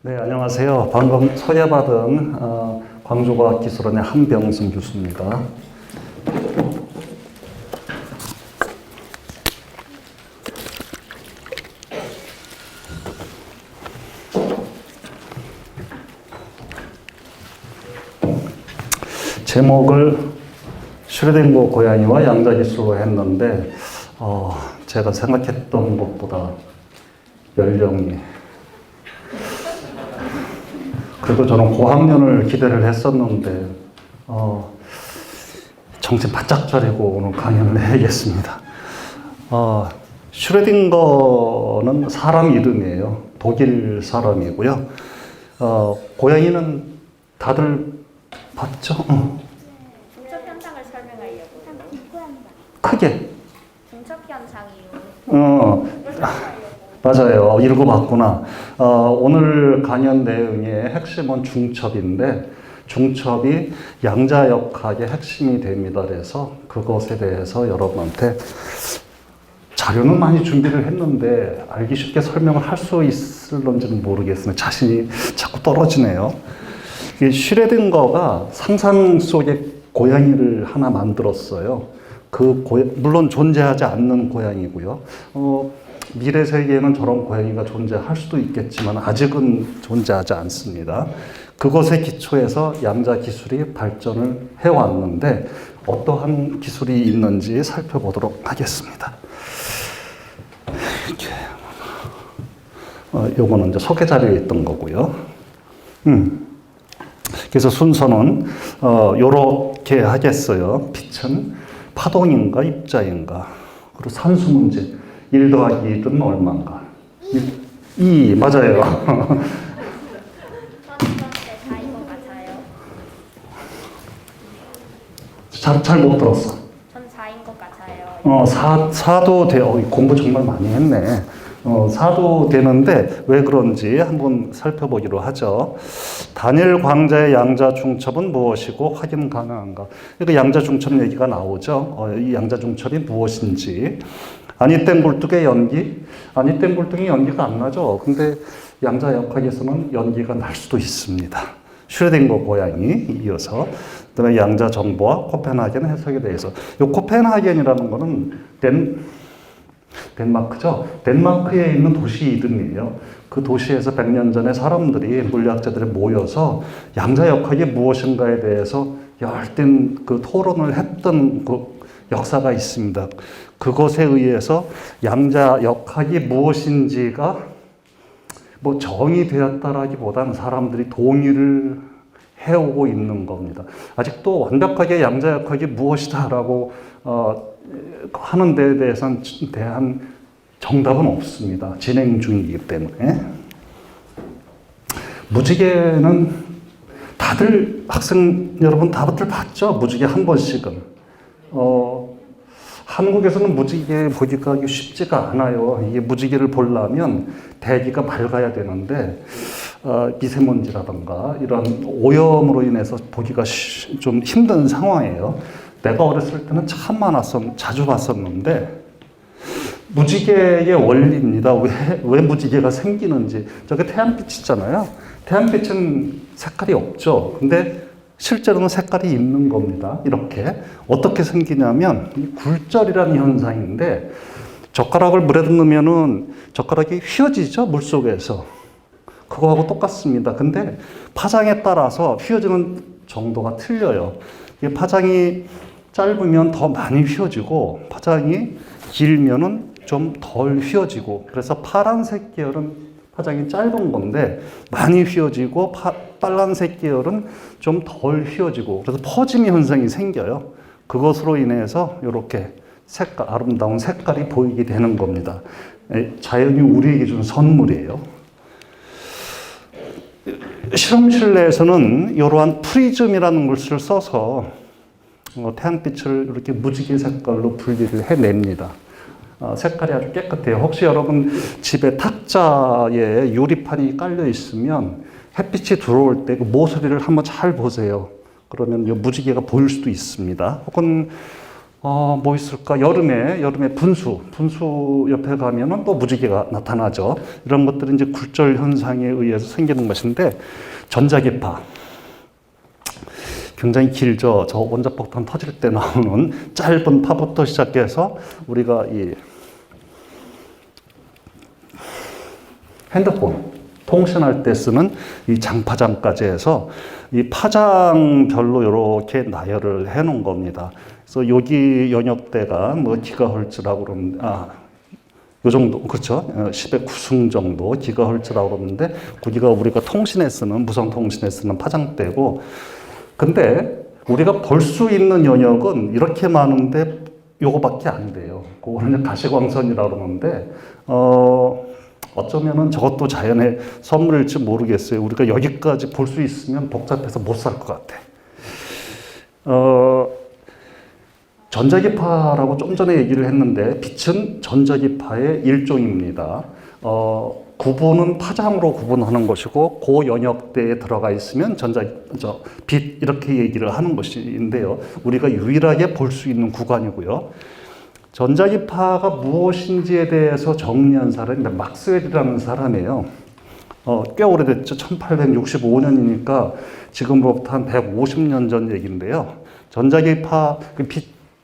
네, 안녕하세요. 방금 소개받은 광주과학기술원의 한병승 교수입니다. 제목을 슈레딩거 고양이와 양자기술로 했는데 제가 생각했던 것보다 연령이 그래도 저는 고학년을 기대를 했었는데 정신 바짝 차리고 오늘 강연을 해야겠습니다. 슈레딩거는 사람 이름이에요. 독일 사람이고요. 고양이는 다들 봤죠? 중첩 현상을 설명하려고. 크게. 중첩 현상이요. 맞아요. 읽어봤구나. 오늘 강연 내용의 핵심은 중첩인데, 중첩이 양자역학의 핵심이 됩니다. 그래서 그것에 대해서 여러분한테 자료는 많이 준비를 했는데, 알기 쉽게 설명을 할 수 있을런지는 모르겠으나 자신이 자꾸 떨어지네요. 이 슈레딩거가 상상 속에 고양이를 하나 만들었어요. 물론 존재하지 않는 고양이고요. 미래 세계에는 저런 고양이가 존재할 수도 있겠지만 아직은 존재하지 않습니다. 그것에 기초해서 양자 기술이 발전을 해왔는데 어떠한 기술이 있는지 살펴보도록 하겠습니다. 이렇게 요거는 이제 소개 자료에 있던 거고요. 그래서 순서는 요렇게 하겠어요. 빛은 파동인가 입자인가, 그리고 산수 문제 1 더하기 1은 얼마인가. 2 맞아요. 잘 못 들었어. 전 4인 것 같아요. 4도 돼. 공부 정말 많이 했네. 4도 되는데 왜 그런지 한번 살펴보기로 하죠. 단일 광자의 양자 중첩은 무엇이고 확인 가능한가? 그러니까 양자 중첩 얘기가 나오죠. 이 양자 중첩이 무엇인지. 아니땡 굴뚝의 연기? 아니땡 굴뚝이 연기가 안 나죠. 근데 양자 역학에서는 연기가 날 수도 있습니다. 슈레딩거 고양이 이어서 그다음에 양자 정보와 코펜하겐 해석에 대해서. 이 코펜하겐이라는 거는 덴마크죠. 덴마크에 있는 도시 이름이에요. 그 도시에서 100년 전에 사람들이, 물리학자들이 모여서 양자역학이 무엇인가에 대해서 열띤 그 토론을 했던 그 역사가 있습니다. 그것에 의해서 양자역학이 무엇인지가 뭐 정의되었다라기보다는 사람들이 동의를 해오고 있는 겁니다. 아직도 완벽하게 양자역학이 무엇이다라고 하는 데에 대한 정답은 없습니다. 진행 중이기 때문에. 무지개는 다들, 학생 여러분 다들 봤죠? 무지개 한 번씩은. 한국에서는 무지개 보기가 쉽지가 않아요. 이게 무지개를 보려면 대기가 맑아야 되는데, 미세먼지라든가 이런 오염으로 인해서 보기가 좀 힘든 상황이에요. 내가 어렸을 때는 참 자주 봤었는데, 무지개의 원리입니다. 왜 무지개가 생기는지. 저게 태양빛 있잖아요. 태양빛은 색깔이 없죠. 근데 실제로는 색깔이 있는 겁니다. 이렇게. 어떻게 생기냐면, 굴절이라는 현상인데, 젓가락을 물에 넣으면은 젓가락이 휘어지죠, 물 속에서. 그거하고 똑같습니다. 근데 파장에 따라서 휘어지는 정도가 틀려요. 파장이 짧으면 더 많이 휘어지고, 파장이 길면은 좀 덜 휘어지고, 그래서 파란색 계열은 파장이 짧은 건데 많이 휘어지고, 빨간색 계열은 좀 덜 휘어지고, 그래서 퍼짐 현상이 생겨요. 그것으로 인해서 이렇게 아름다운 색깔이 보이게 되는 겁니다. 자연이 우리에게 준 선물이에요. 실험실 내에서는 이러한 프리즘이라는 것을 써서 태양빛을 이렇게 무지개 색깔로 분리를 해냅니다. 색깔이 아주 깨끗해요. 혹시 여러분 집에 탁자에 유리판이 깔려 있으면 햇빛이 들어올 때 그 모서리를 한번 잘 보세요. 그러면 이 무지개가 보일 수도 있습니다. 혹은 뭐 있을까? 여름에 분수 옆에 가면은 또 무지개가 나타나죠. 이런 것들은 이제 굴절 현상에 의해서 생기는 것인데, 전자기파. 굉장히 길죠. 저 원자폭탄 터질 때 나오는 짧은 파부터 시작해서 우리가 이 핸드폰 통신할 때 쓰는 이 장파장까지 해서 이 파장별로 이렇게 나열을 해 놓은 겁니다. 그래서 여기 연역대가 뭐 기가헐츠라고 그러는데, 요 정도, 그렇죠. 10의 9승 정도 기가헐츠라고 그러는데, 거기가 우리가 통신에 쓰는, 무선 통신에 쓰는 파장대고, 근데 우리가 볼 수 있는 영역은 이렇게 많은데 요거밖에 안 돼요. 그거는 가시광선이라고 그러는데, 어쩌면은 저것도 자연의 선물일지 모르겠어요. 우리가 여기까지 볼 수 있으면 복잡해서 못 살 것 같아. 전자기파라고 좀 전에 얘기를 했는데, 빛은 전자기파의 일종입니다. 구분은 파장으로 구분하는 것이고, 그 영역대에 들어가 있으면 빛 이렇게 얘기를 하는 것인데요. 우리가 유일하게 볼 수 있는 구간이고요. 전자기파가 무엇인지에 대해서 정리한 사람이 막스웰이라는 사람이에요. 꽤 오래됐죠. 1865년이니까 지금으로부터 한 150년 전 얘기인데요. 전자기파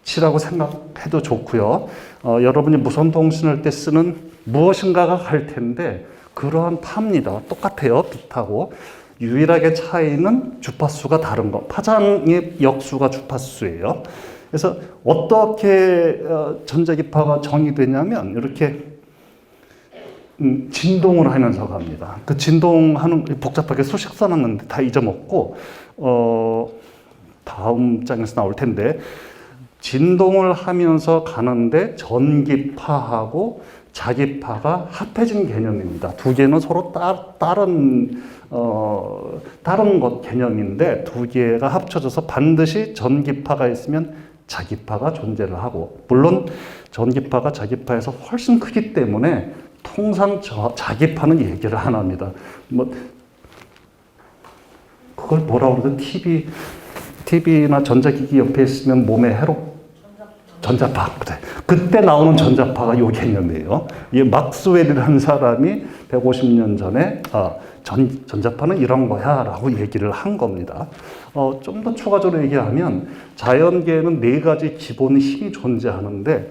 빛이라고 생각해도 좋고요. 여러분이 무선 통신할 때 쓰는 무엇인가가 갈 텐데, 그러한 파입니다. 똑같아요. 빛하고. 유일하게 차이는 주파수가 다른 거. 파장의 역수가 주파수예요. 그래서 어떻게 전자기파가 정의되냐면, 이렇게 진동을 하면서 갑니다. 그 진동하는, 복잡하게 수식 써놨는데 다 잊어먹고, 다음 장에서 나올 텐데, 진동을 하면서 가는데 전기파하고 자기파가 합해진 개념입니다. 두 개는 서로 다른 것 개념인데, 두 개가 합쳐져서 반드시 전기파가 있으면 자기파가 존재를 하고, 물론 전기파가 자기파에서 훨씬 크기 때문에 통상 자기파는 얘기를 안 합니다. 그걸 뭐라고 그러죠? TV나 전자기기 옆에 있으면 몸에 전자파. 그래. 그때 나오는 전자파가 요 개념이에요. 이 막스웰이라는 사람이 150년 전에 전자파는 이런 거야 라고 얘기를 한 겁니다. 좀 더 추가적으로 얘기하면, 자연계에는 네 가지 기본 힘이 존재하는데,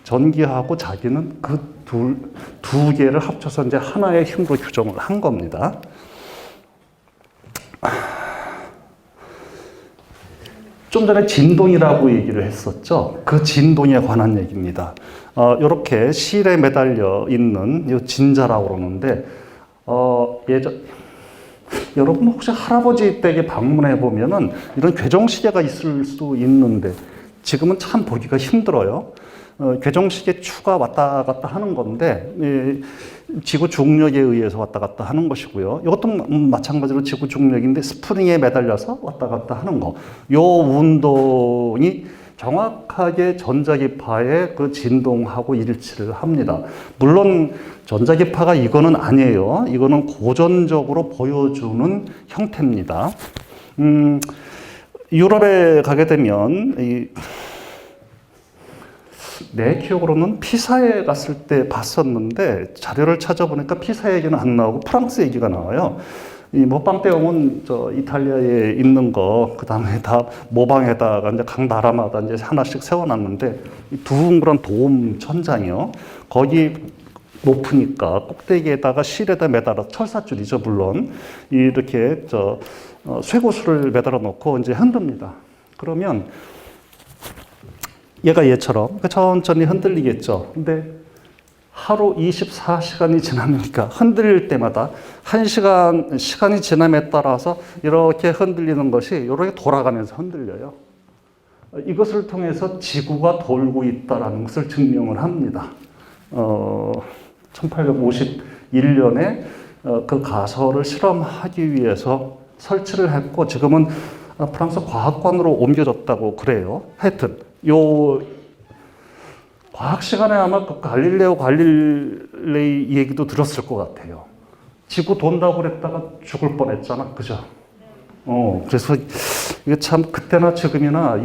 전기하고 자기는 그 두 개를 합쳐서 이제 하나의 힘으로 규정을 한 겁니다. 좀 전에 진동이라고 얘기를 했었죠. 그 진동에 관한 얘기입니다. 이렇게 실에 매달려 있는 이 진자라고 그러는데, 여러분 혹시 할아버지 댁에 방문해 보면은 이런 괴정시계가 있을 수 있는데, 지금은 참 보기가 힘들어요. 괴정시계 추가 왔다 갔다 하는 건데, 지구 중력에 의해서 왔다 갔다 하는 것이고요. 이것도 마찬가지로 지구 중력인데 스프링에 매달려서 왔다 갔다 하는 거. 요 운동이 정확하게 전자기파의 그 진동하고 일치를 합니다. 물론 전자기파가 이거는 아니에요. 이거는 고전적으로 보여주는 형태입니다. 유럽에 가게 되면 내 기억으로는 피사에 갔을 때 봤었는데, 자료를 찾아보니까 피사 얘기는 안 나오고 프랑스 얘기가 나와요. 이 모방대용은 이탈리아에 있는 거, 그 다음에 다 모방에다가 이제 각 나라마다 이제 하나씩 세워놨는데, 둥그런 돔 천장이요. 거기 높으니까 꼭대기에다가 실에다 매달아, 철사줄이죠, 물론. 이렇게 쇠고수를 매달아 놓고 이제 흔듭니다. 그러면 얘처럼 천천히 흔들리겠죠. 근데 하루 24시간이 지나니까 흔들릴 때마다 시간이 지남에 따라서 이렇게 흔들리는 것이 이렇게 돌아가면서 흔들려요. 이것을 통해서 지구가 돌고 있다는 것을 증명을 합니다. 1851년에 그 가설을 실험하기 위해서 설치를 했고, 지금은 프랑스 과학관으로 옮겨졌다고 그래요. 하여튼 요 과학 시간에 아마 그 갈릴레이 얘기도 들었을 것 같아요. 지구 돈다고 그랬다가 죽을 뻔했잖아, 그죠? 그래서 이게 참 그때나 지금이나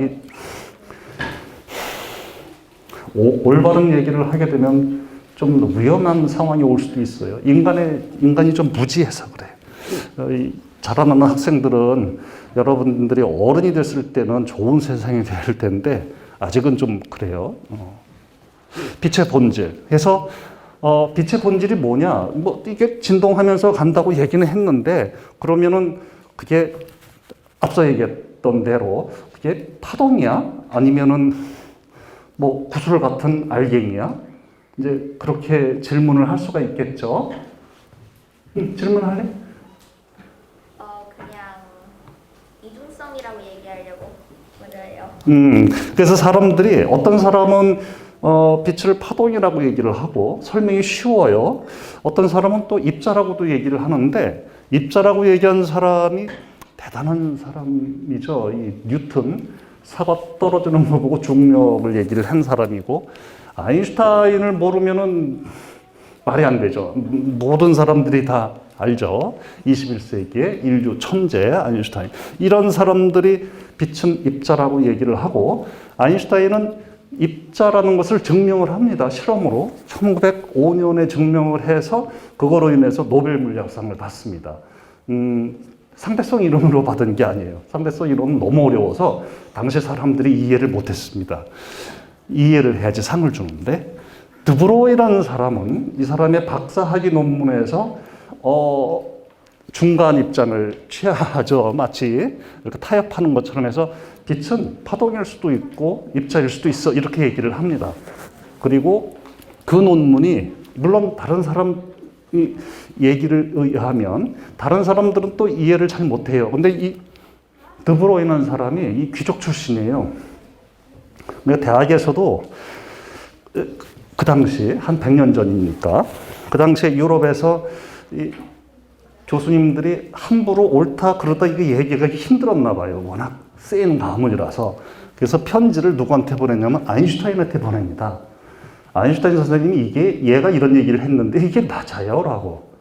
올바른 얘기를 하게 되면 좀 위험한 상황이 올 수도 있어요. 인간이 좀 무지해서 그래요. 자라나는 학생들은 여러분들이 어른이 됐을 때는 좋은 세상이 될 텐데 아직은 좀 그래요. 빛의 본질. 그래서 빛의 본질이 뭐냐? 뭐 이게 진동하면서 간다고 얘기는 했는데 그러면은 그게 앞서 얘기했던 대로 그게 파동이야? 아니면은 뭐 구슬 같은 알갱이야? 이제 그렇게 질문을 할 수가 있겠죠. 질문할래? 그냥 이중성이라고 얘기하려고 그래요. 그래서 사람들이 어떤 사람은 빛을 파동이라고 얘기를 하고 설명이 쉬워요. 어떤 사람은 또 입자라고도 얘기를 하는데 입자라고 얘기한 사람이 대단한 사람이죠. 이 뉴턴 사과 떨어지는 거 보고 중력을 얘기를 한 사람이고 아인슈타인을 모르면은 말이 안 되죠. 모든 사람들이 다 알죠. 21세기의 인류 천재 아인슈타인. 이런 사람들이 빛은 입자라고 얘기를 하고 아인슈타인은 입자라는 것을 증명을 합니다. 실험으로 1905년에 증명을 해서 그거로 인해서 노벨 물리학상을 받습니다. 상대성 이론으로 받은 게 아니에요. 상대성 이론은 너무 어려워서 당시 사람들이 이해를 못했습니다. 이해를 해야지 상을 주는데 드브로이라는 사람은 이 사람의 박사학위 논문에서 중간 입장을 취하죠. 마치 이렇게 타협하는 것처럼 해서 빛은 파동일 수도 있고 입자일 수도 있어 이렇게 얘기를 합니다. 그리고 그 논문이 물론 다른 사람이 얘기를 의하면 다른 사람들은 또 이해를 잘 못해요. 근데 이 드브로이라는 사람이 이 귀족 출신이에요. 그러니까 대학에서도 그 당시 한 100년 전이니까 그 당시에 유럽에서 이 교수님들이 함부로 옳다 그러다 이게 얘기가 힘들었나 봐요. 워낙 센 가문이라서. 그래서 편지를 누구한테 보냈냐면 아인슈타인한테 보냅니다. 아인슈타인 선생님이 얘가 이런 얘기를 했는데 이게 맞아요? 라고.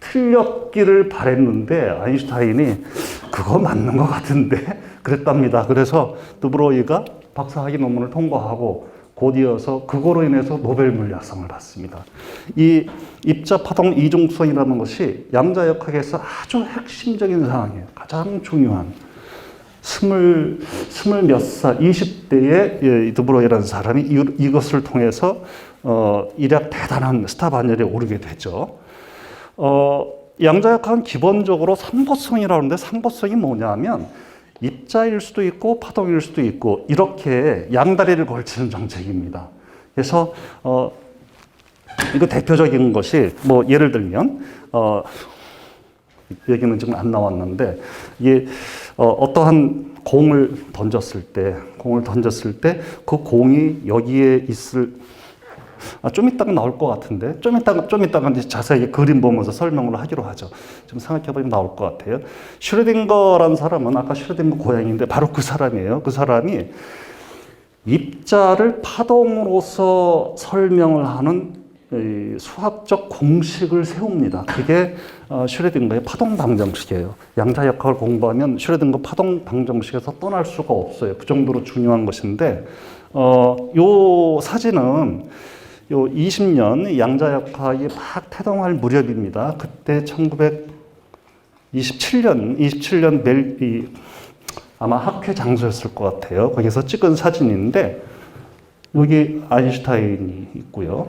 틀렸기를 바랬는데 아인슈타인이 그거 맞는 것 같은데 그랬답니다. 그래서 드브로이가 박사학위 논문을 통과하고 곧 이어서 그거로 인해서 노벨 물리학상을 받습니다. 이 입자 파동 이중성이라는 것이 양자역학에서 아주 핵심적인 사항이에요. 가장 중요한 스물 몇 살, 20대의 드브로이라는 사람이 이것을 통해서 일약 대단한 스타 반열에 오르게 되죠. 양자역학은 기본적으로 삼보성이라고 하는데 삼보성이 뭐냐면 입자일 수도 있고 파동일 수도 있고 이렇게 양다리를 걸치는 정책입니다. 그래서 이거 대표적인 것이 뭐 예를 들면 얘기는 지금 안 나왔는데 이게 어떠한 공을 던졌을 때 그 공이 여기에 있을 좀 이따가 나올 것 같은데 좀 이따가 이제 자세히 그림 보면서 설명을 하기로 하죠. 좀 생각해보면 나올 것 같아요. 슈레딩거라는 사람은 아까 슈레딩거 고양이인데 바로 그 사람이에요. 그 사람이 입자를 파동으로서 설명을 하는 수학적 공식을 세웁니다. 그게 슈레딩거의 파동 방정식이에요. 양자역학을 공부하면 슈레딩거 파동 방정식에서 떠날 수가 없어요. 그 정도로 중요한 것인데 요 사진은 요 20년 양자역학이 막 태동할 무렵입니다. 그때 1927년 아마 학회 장소였을 것 같아요. 거기서 찍은 사진인데 여기 아인슈타인이 있고요.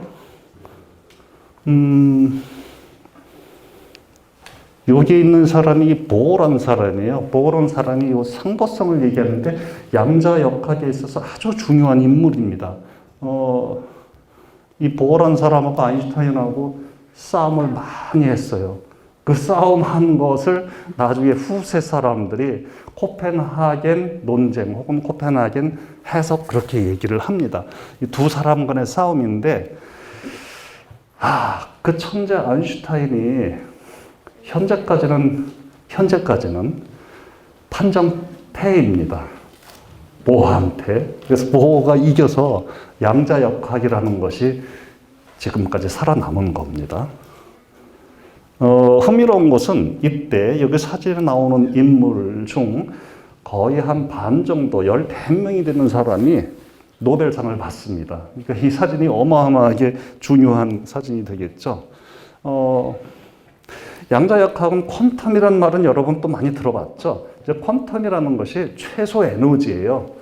여기 있는 사람이 보어라는 사람이에요. 보어라는 사람이 이 상보성을 얘기하는데 양자역학에 있어서 아주 중요한 인물입니다. 이 보어라는 사람하고 아인슈타인하고 싸움을 많이 했어요. 그 싸움한 것을 나중에 후세 사람들이 코펜하겐 논쟁 혹은 코펜하겐 해석 그렇게 얘기를 합니다. 이 두 사람 간의 싸움인데 그 천재 아인슈타인이 현재까지는 판정패입니다. 보어한테. 그래서 보어가 이겨서 양자역학이라는 것이 지금까지 살아남은 겁니다. 흥미로운 것은 이때 여기 사진에 나오는 인물 중 거의 한 반 정도 14명이 되는 사람이 노벨상을 받습니다. 그러니까 이 사진이 어마어마하게 중요한 사진이 되겠죠. 양자역학은 퀀텀이라는 말은 여러분 또 많이 들어봤죠. 이제 퀀텀이라는 것이 최소 에너지예요.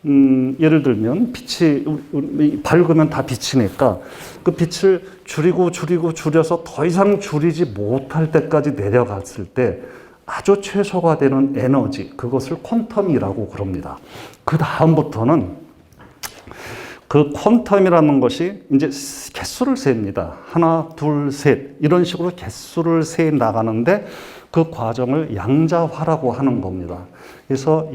예를 들면 빛이 밝으면 다 빛이니까 그 빛을 줄여서 더 이상 줄이지 못할 때까지 내려갔을 때 아주 최소가 되는 에너지, 그것을 퀀텀이라고 그럽니다. 그 다음부터는 그 퀀텀이라는 것이 이제 개수를 셉니다. 하나, 둘, 셋 이런 식으로 개수를 세 나가는데 그 과정을 양자화라고 하는 겁니다. 그래서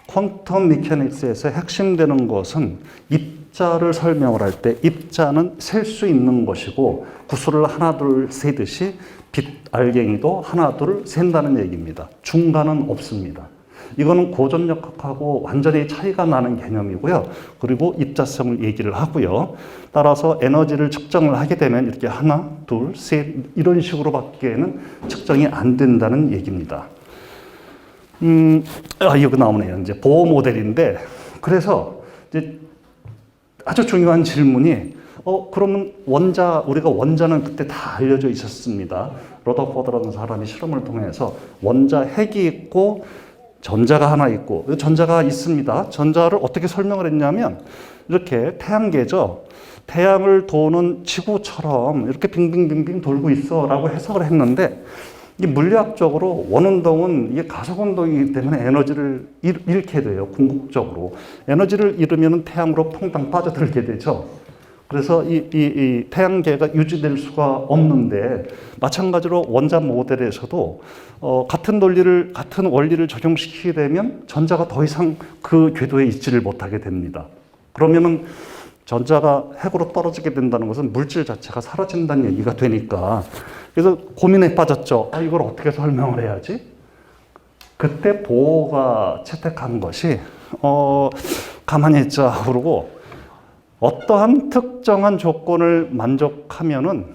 퀀텀 미케닉스에서 핵심되는 것은 입자를 설명을 할 때 입자는 셀 수 있는 것이고 구슬을 하나, 둘, 세듯이 빛 알갱이도 하나, 둘 센다는 얘기입니다. 중간은 없습니다. 이거는 고전역학하고 완전히 차이가 나는 개념이고요. 그리고 입자성을 얘기를 하고요. 따라서 에너지를 측정을 하게 되면 이렇게 하나, 둘, 셋 이런 식으로 밖에는 측정이 안 된다는 얘기입니다. 이거 나오네요. 이제 보호 모델인데 그래서 이제 아주 중요한 질문이 그러면 우리가 원자는 그때 다 알려져 있었습니다. 러더포드라는 사람이 실험을 통해서 원자 핵이 있고 전자가 하나 있고 전자가 있습니다. 전자를 어떻게 설명을 했냐면 이렇게 태양계죠. 태양을 도는 지구처럼 이렇게 빙빙빙빙 돌고 있어라고 해석을 했는데 이 물리학적으로 원운동은 이게 가속운동이기 때문에 에너지를 잃게 돼요. 궁극적으로. 에너지를 잃으면 태양으로 퐁당 빠져들게 되죠. 그래서 이 태양계가 유지될 수가 없는데 마찬가지로 원자 모델에서도 같은 원리를 적용시키게 되면 전자가 더 이상 그 궤도에 있지를 못하게 됩니다. 그러면은 전자가 핵으로 떨어지게 된다는 것은 물질 자체가 사라진다는 얘기가 되니까 그래서 고민에 빠졌죠. 이걸 어떻게 설명을 해야지? 그때 보호가 채택한 것이 가만히 있자 그러고 어떠한 특정한 조건을 만족하면은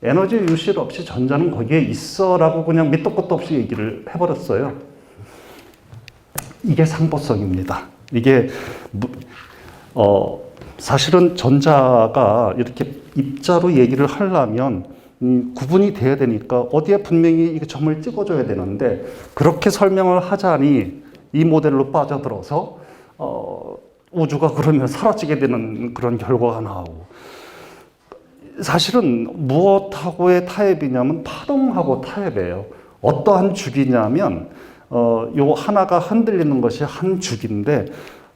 에너지 유실 없이 전자는 거기에 있어라고 그냥 밑도 끝도 없이 얘기를 해버렸어요. 이게 상보성입니다. 이게 사실은 전자가 이렇게 입자로 얘기를 하려면 구분이 돼야 되니까 어디에 분명히 이게 점을 찍어줘야 되는데 그렇게 설명을 하자니 이 모델로 빠져들어서 우주가 그러면 사라지게 되는 그런 결과가 나오고 사실은 무엇하고의 타협이냐면 파동하고 타협이에요. 어떠한 주기냐면 요 하나가 흔들리는 것이 한 주기인데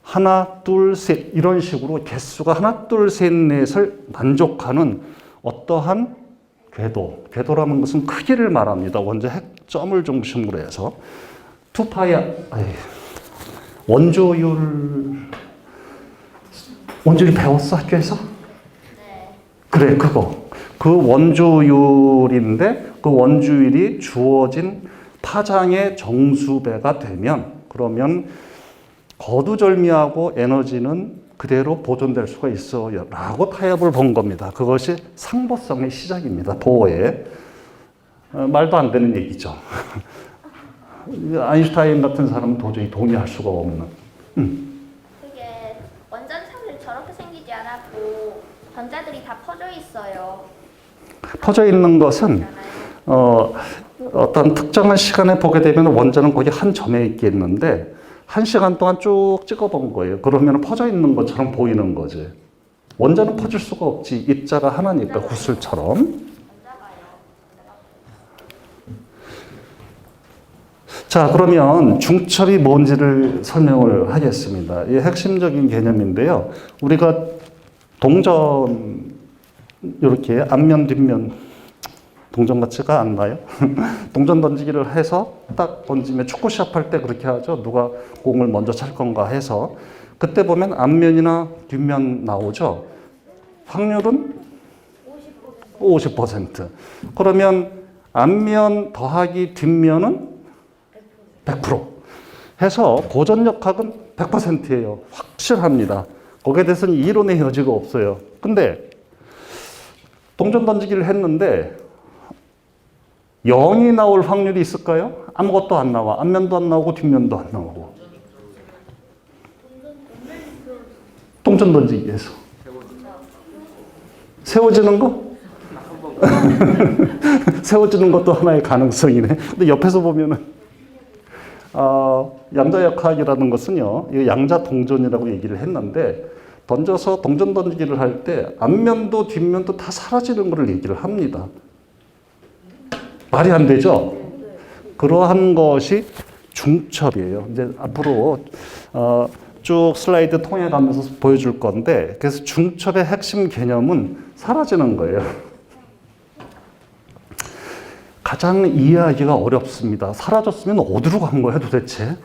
하나, 둘, 셋 이런 식으로 개수가 하나, 둘, 셋, 넷을 만족하는 어떠한 궤도라는 것은 크기를 말합니다. 원자 핵점을 중심으로 해서 2파이 원주율 배웠어 학교에서? 네. 그래 그거. 그 원주율인데 그 원주율이 주어진 파장의 정수배가 되면 그러면 거두절미하고 에너지는 그대로 보존될 수가 있어요 라고 타협을 본 겁니다. 그것이 상보성의 시작입니다. 보호의 말도 안 되는 얘기죠. 아인슈타인 같은 사람은 도저히 동의할 수가 없는 그게 원전상들 저렇게 생기지 않았고 전자들이 다 퍼져 있어요. 퍼져 있는 것은 어떤 특정한 시간에 보게 되면 원자는 거기 한 점에 있겠는데 1시간 동안 쭉 찍어본 거예요. 그러면 퍼져 있는 것처럼 보이는 거지. 원자는 퍼질 수가 없지. 입자가 하나니까 구슬처럼. 자, 그러면 중첩이 뭔지를 설명을 하겠습니다. 이 핵심적인 개념인데요. 우리가 동전 이렇게 앞면 뒷면 동전 같지가 않나요? 동전 던지기를 해서 딱 던지면 축구 시합할 때 그렇게 하죠. 누가 공을 먼저 찰 건가 해서 그때 보면 앞면이나 뒷면 나오죠. 확률은 50%. 그러면 앞면 더하기 뒷면은 100% 해서 고전역학은 100%예요. 확실합니다. 거기에 대해서는 이론의 여지가 없어요. 근데 동전 던지기를 했는데 0이 나올 확률이 있을까요? 아무것도 안 나와. 앞면도 안 나오고 뒷면도 안 나오고. 동전 던지기에서. 세워지는 거? 세워지는 것도 하나의 가능성이네. 근데 옆에서 보면은 양자역학이라는 것은요, 이 양자동전이라고 얘기를 했는데 던져서 동전 던지기를 할 때 앞면도 뒷면도 다 사라지는 것을 얘기를 합니다. 말이 안 되죠? 그러한 것이 중첩이에요. 이제 앞으로 쭉 슬라이드 통해 가면서 보여줄 건데, 그래서 중첩의 핵심 개념은 사라지는 거예요. 가장 이해하기가 어렵습니다. 사라졌으면 어디로 간 거야 도대체?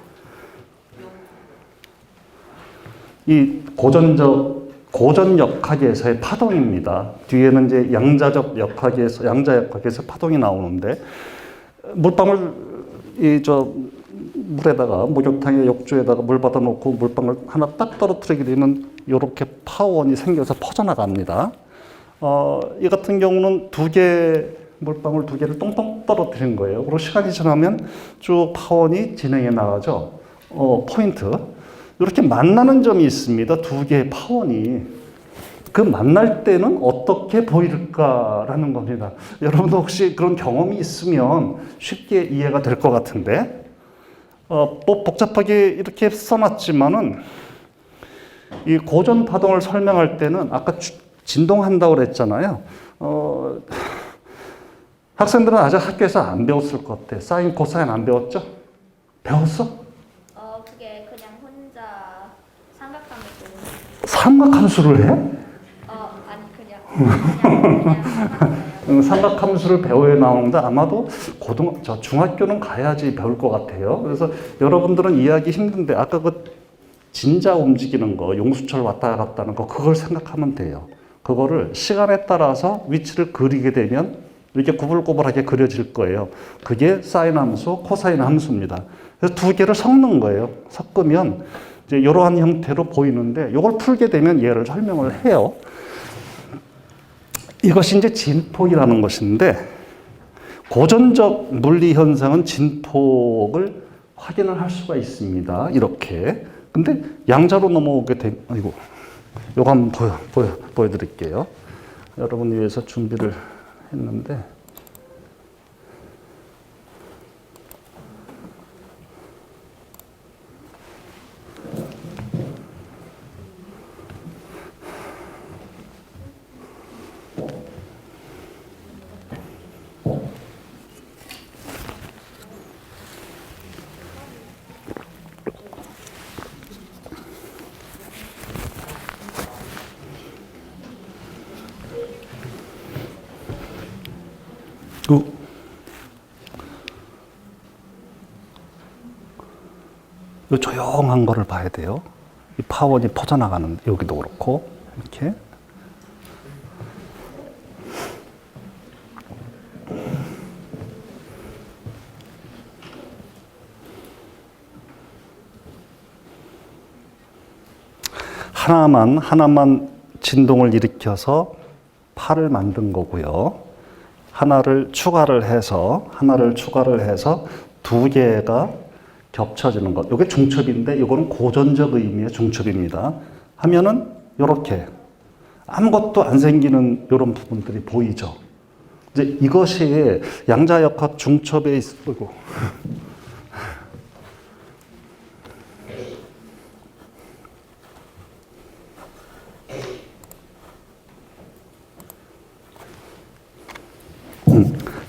이 고전 역학에서의 파동입니다. 뒤에는 이제 양자적 역학에서 파동이 나오는데, 물방울 물에다가 목욕탕에 욕조에다가 물 받아 놓고 물방울 하나 딱 떨어뜨리게 되면 이렇게 파원이 생겨서 퍼져나갑니다. 이 같은 경우는 물방울 두 개를 똥똥 떨어뜨린 거예요. 그리고 시간이 지나면 쭉 파원이 진행해 나가죠. 포인트. 이렇게 만나는 점이 있습니다. 두 개의 파원이. 그 만날 때는 어떻게 보일까라는 겁니다. 여러분도 혹시 그런 경험이 있으면 쉽게 이해가 될 것 같은데, 복잡하게 이렇게 써놨지만은, 이 고전 파동을 설명할 때는 아까 진동한다고 그랬잖아요. 학생들은 아직 학교에서 안 배웠을 것 같아. 사인, 코사인 안 배웠죠? 배웠어? 그게 그냥 혼자 삼각함수. 삼각함수를 해? 아니 그냥 삼각함수를 배워야 나오는데 아마도 중학교는 가야지 배울 것 같아요. 그래서 여러분들은 이해하기 힘든데 아까 그 진자 움직이는 거, 용수철 왔다 갔다 하는 거, 그걸 생각하면 돼요. 그거를 시간에 따라서 위치를 그리게 되면 이렇게 구불구불하게 그려질 거예요. 그게 사인 함수, 코사인 함수입니다. 그래서 두 개를 섞는 거예요. 섞으면 이제 이러한 형태로 보이는데, 이걸 풀게 되면 얘를 설명을 해요. 이것이 이제 진폭이라는 것인데, 고전적 물리 현상은 진폭을 확인을 할 수가 있습니다. 이렇게. 근데 양자로 넘어오게 되면, 요거 한번 보여드릴게요. 여러분 위해서 준비를 했는데, 이 조용한 거를 봐야 돼요. 이 파원이 퍼져나가는, 여기도 그렇고, 이렇게. 하나만 진동을 일으켜서 파를 만든 거고요. 하나를 추가를 해서 두 개가 겹쳐지는 것. 이게 중첩인데, 이거는 고전적 의미의 중첩입니다. 하면은, 이렇게. 아무것도 안 생기는 이런 부분들이 보이죠. 이제 이것이 양자역학 중첩에 있고,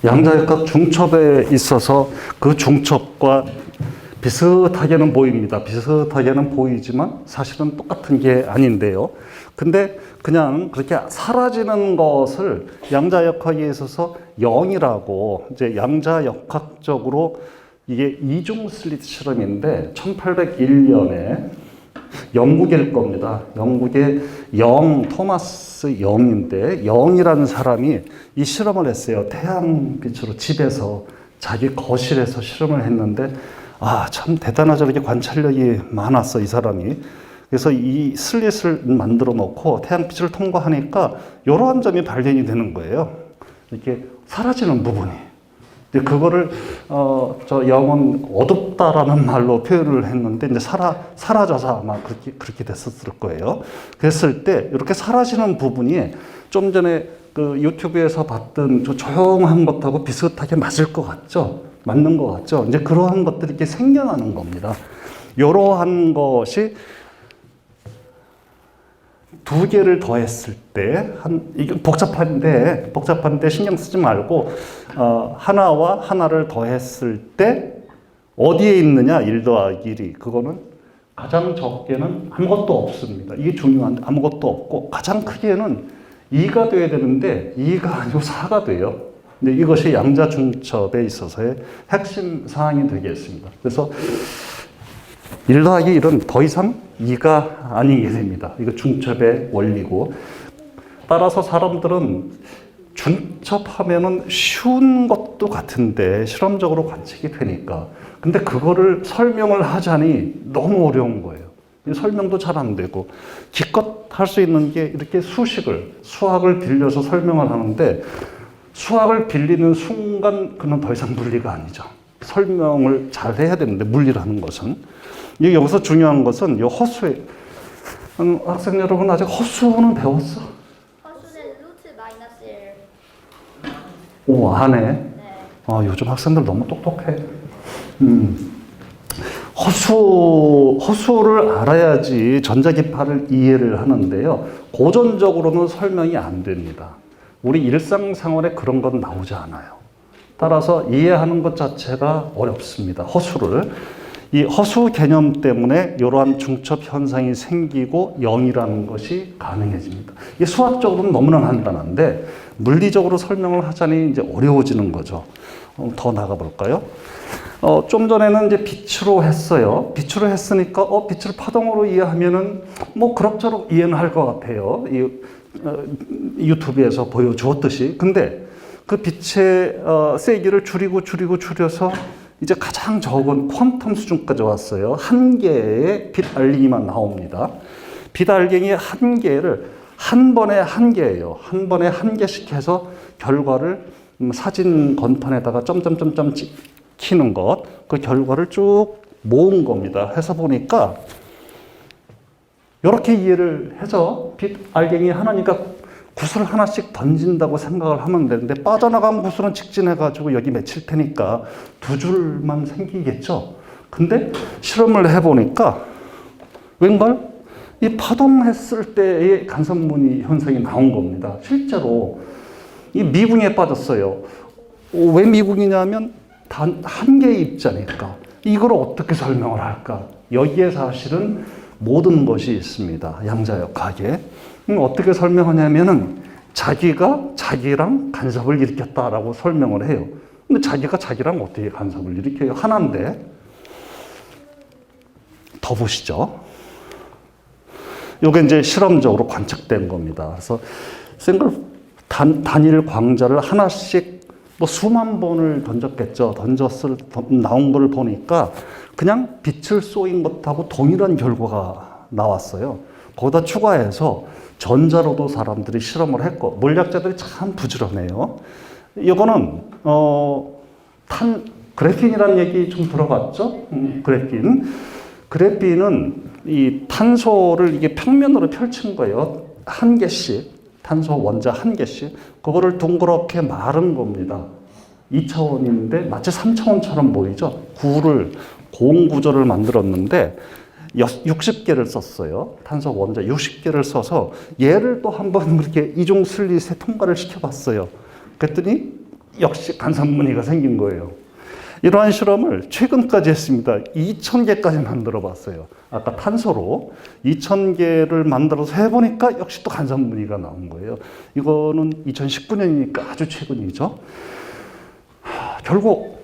양자역학 중첩에 있어서 그 중첩과 비슷하게는 보입니다. 비슷하게는 보이지만 사실은 똑같은 게 아닌데요. 근데 그냥 그렇게 사라지는 것을 양자역학에 있어서 0이라고, 이제 양자역학적으로 이게 이중 슬릿 실험인데 1801년에 영국일 겁니다. 영국의 토마스 영인데, 영이라는 사람이 이 실험을 했어요. 태양빛으로 집에서 자기 거실에서 실험을 했는데, 참 대단하죠. 이렇게 관찰력이 많았어, 이 사람이. 그래서 이 슬릿을 만들어 놓고 태양빛을 통과하니까 이러한 점이 발견이 되는 거예요. 이렇게 사라지는 부분이. 근데 그거를 저 영은 어둡다라는 말로 표현을 했는데 이제 사라져서 아마 그렇게 됐었을 거예요. 그랬을 때 이렇게 사라지는 부분이 좀 전에 그 유튜브에서 봤던 저 조용한 것하고 비슷하게 맞을 것 같죠? 맞는 것 같죠? 이제 그러한 것들이 이렇게 생겨나는 겁니다. 이러한 것이 두 개를 더했을 때, 이게 복잡한데 신경 쓰지 말고, 하나와 하나를 더했을 때, 어디에 있느냐, 1 더하기 1이. 그거는 가장 적게는 아무것도 없습니다. 이게 중요한데, 아무것도 없고, 가장 크게는 2가 돼야 되는데, 2가 아니고 4가 돼요. 근데 이것이 양자중첩에 있어서의 핵심 사항이 되겠습니다. 그래서 1 더하기 1은 더 이상 2가 아니게 됩니다. 이거 중첩의 원리고. 따라서 사람들은 중첩하면은 쉬운 것도 같은데 실험적으로 관측이 되니까. 근데 그거를 설명을 하자니 너무 어려운 거예요. 설명도 잘 안 되고. 기껏 할 수 있는 게 이렇게 수학을 빌려서 설명을 하는데 수학을 빌리는 순간 그는 더 이상 물리가 아니죠. 설명을 잘 해야 되는데 물리라는 것은. 여기서 중요한 것은 이 허수에 학생 여러분 아직 허수는 배웠어? 허수는 루트 마이너스 1. 오, 안 해? 네. 요즘 학생들 너무 똑똑해. 허수를 알아야지 전자기파를 이해를 하는데요. 고전적으로는 설명이 안 됩니다. 우리 일상생활에 그런 건 나오지 않아요. 따라서 이해하는 것 자체가 어렵습니다. 허수를. 이 허수 개념 때문에 이러한 중첩 현상이 생기고 0이라는 것이 가능해집니다. 이게 수학적으로는 너무나 간단한데 물리적으로 설명을 하자니 이제 어려워지는 거죠. 더 나가 볼까요? 좀 전에는 이제 빛으로 했어요. 빛으로 했으니까 빛을 파동으로 이해하면은 뭐 그럭저럭 이해는 할 것 같아요. 유튜브에서 보여주었듯이. 근데 그 빛의 세기를 줄여서 이제 가장 적은 퀀텀 수준까지 왔어요. 한 개의 빛 알갱이만 나옵니다. 빛 알갱이 한 개를 한 번에 한 개예요. 한 번에 한 개씩 해서 결과를 사진 건판에다가 점점점점 찍히는 것, 그 결과를 쭉 모은 겁니다. 해서 보니까 이렇게 이해를 해서 빛 알갱이 하나니까 구슬 하나씩 던진다고 생각을 하면 되는데 빠져나간 구슬은 직진해가지고 여기 맺힐 테니까 두 줄만 생기겠죠. 근데 실험을 해보니까 웬걸? 이 파동했을 때의 간섭무늬 현상이 나온 겁니다. 실제로 이 미궁에 빠졌어요. 왜 미궁이냐면 단 한 개의 입자니까. 이걸 어떻게 설명을 할까? 여기에 사실은 모든 것이 있습니다. 양자역학에. 어떻게 설명하냐면은 자기가 자기랑 간섭을 일으켰다라고 설명을 해요. 근데 자기가 자기랑 어떻게 간섭을 일으켜요? 하나인데. 더 보시죠. 이게 이제 실험적으로 관측된 겁니다. 그래서 단일 광자를 하나씩 뭐 수만 번을 던졌겠죠. 나온 걸 보니까 그냥 빛을 쏘인 것하고 동일한 결과가 나왔어요. 거기다 추가해서 전자로도 사람들이 실험을 했고, 물리학자들이 참 부지런해요. 이거는, 그래핀이라는 얘기 좀 들어봤죠? 그래핀은 이 탄소를 이게 평면으로 펼친 거예요. 한 개씩, 탄소 원자 한 개씩. 그거를 동그랗게 마른 겁니다. 2차원인데 마치 3차원처럼 보이죠? 고온 구조를 만들었는데 60개를 썼어요. 탄소 원자 60개를 써서 얘를 또 한번 그렇게 이중 슬릿에 통과를 시켜봤어요. 그랬더니 역시 간섭무늬가 생긴 거예요. 이러한 실험을 최근까지 했습니다. 2000개까지 만들어 봤어요. 아까 탄소로 2000개를 만들어서 해보니까 역시 또 간섭무늬가 나온 거예요. 이거는 2019년이니까 아주 최근이죠. 결국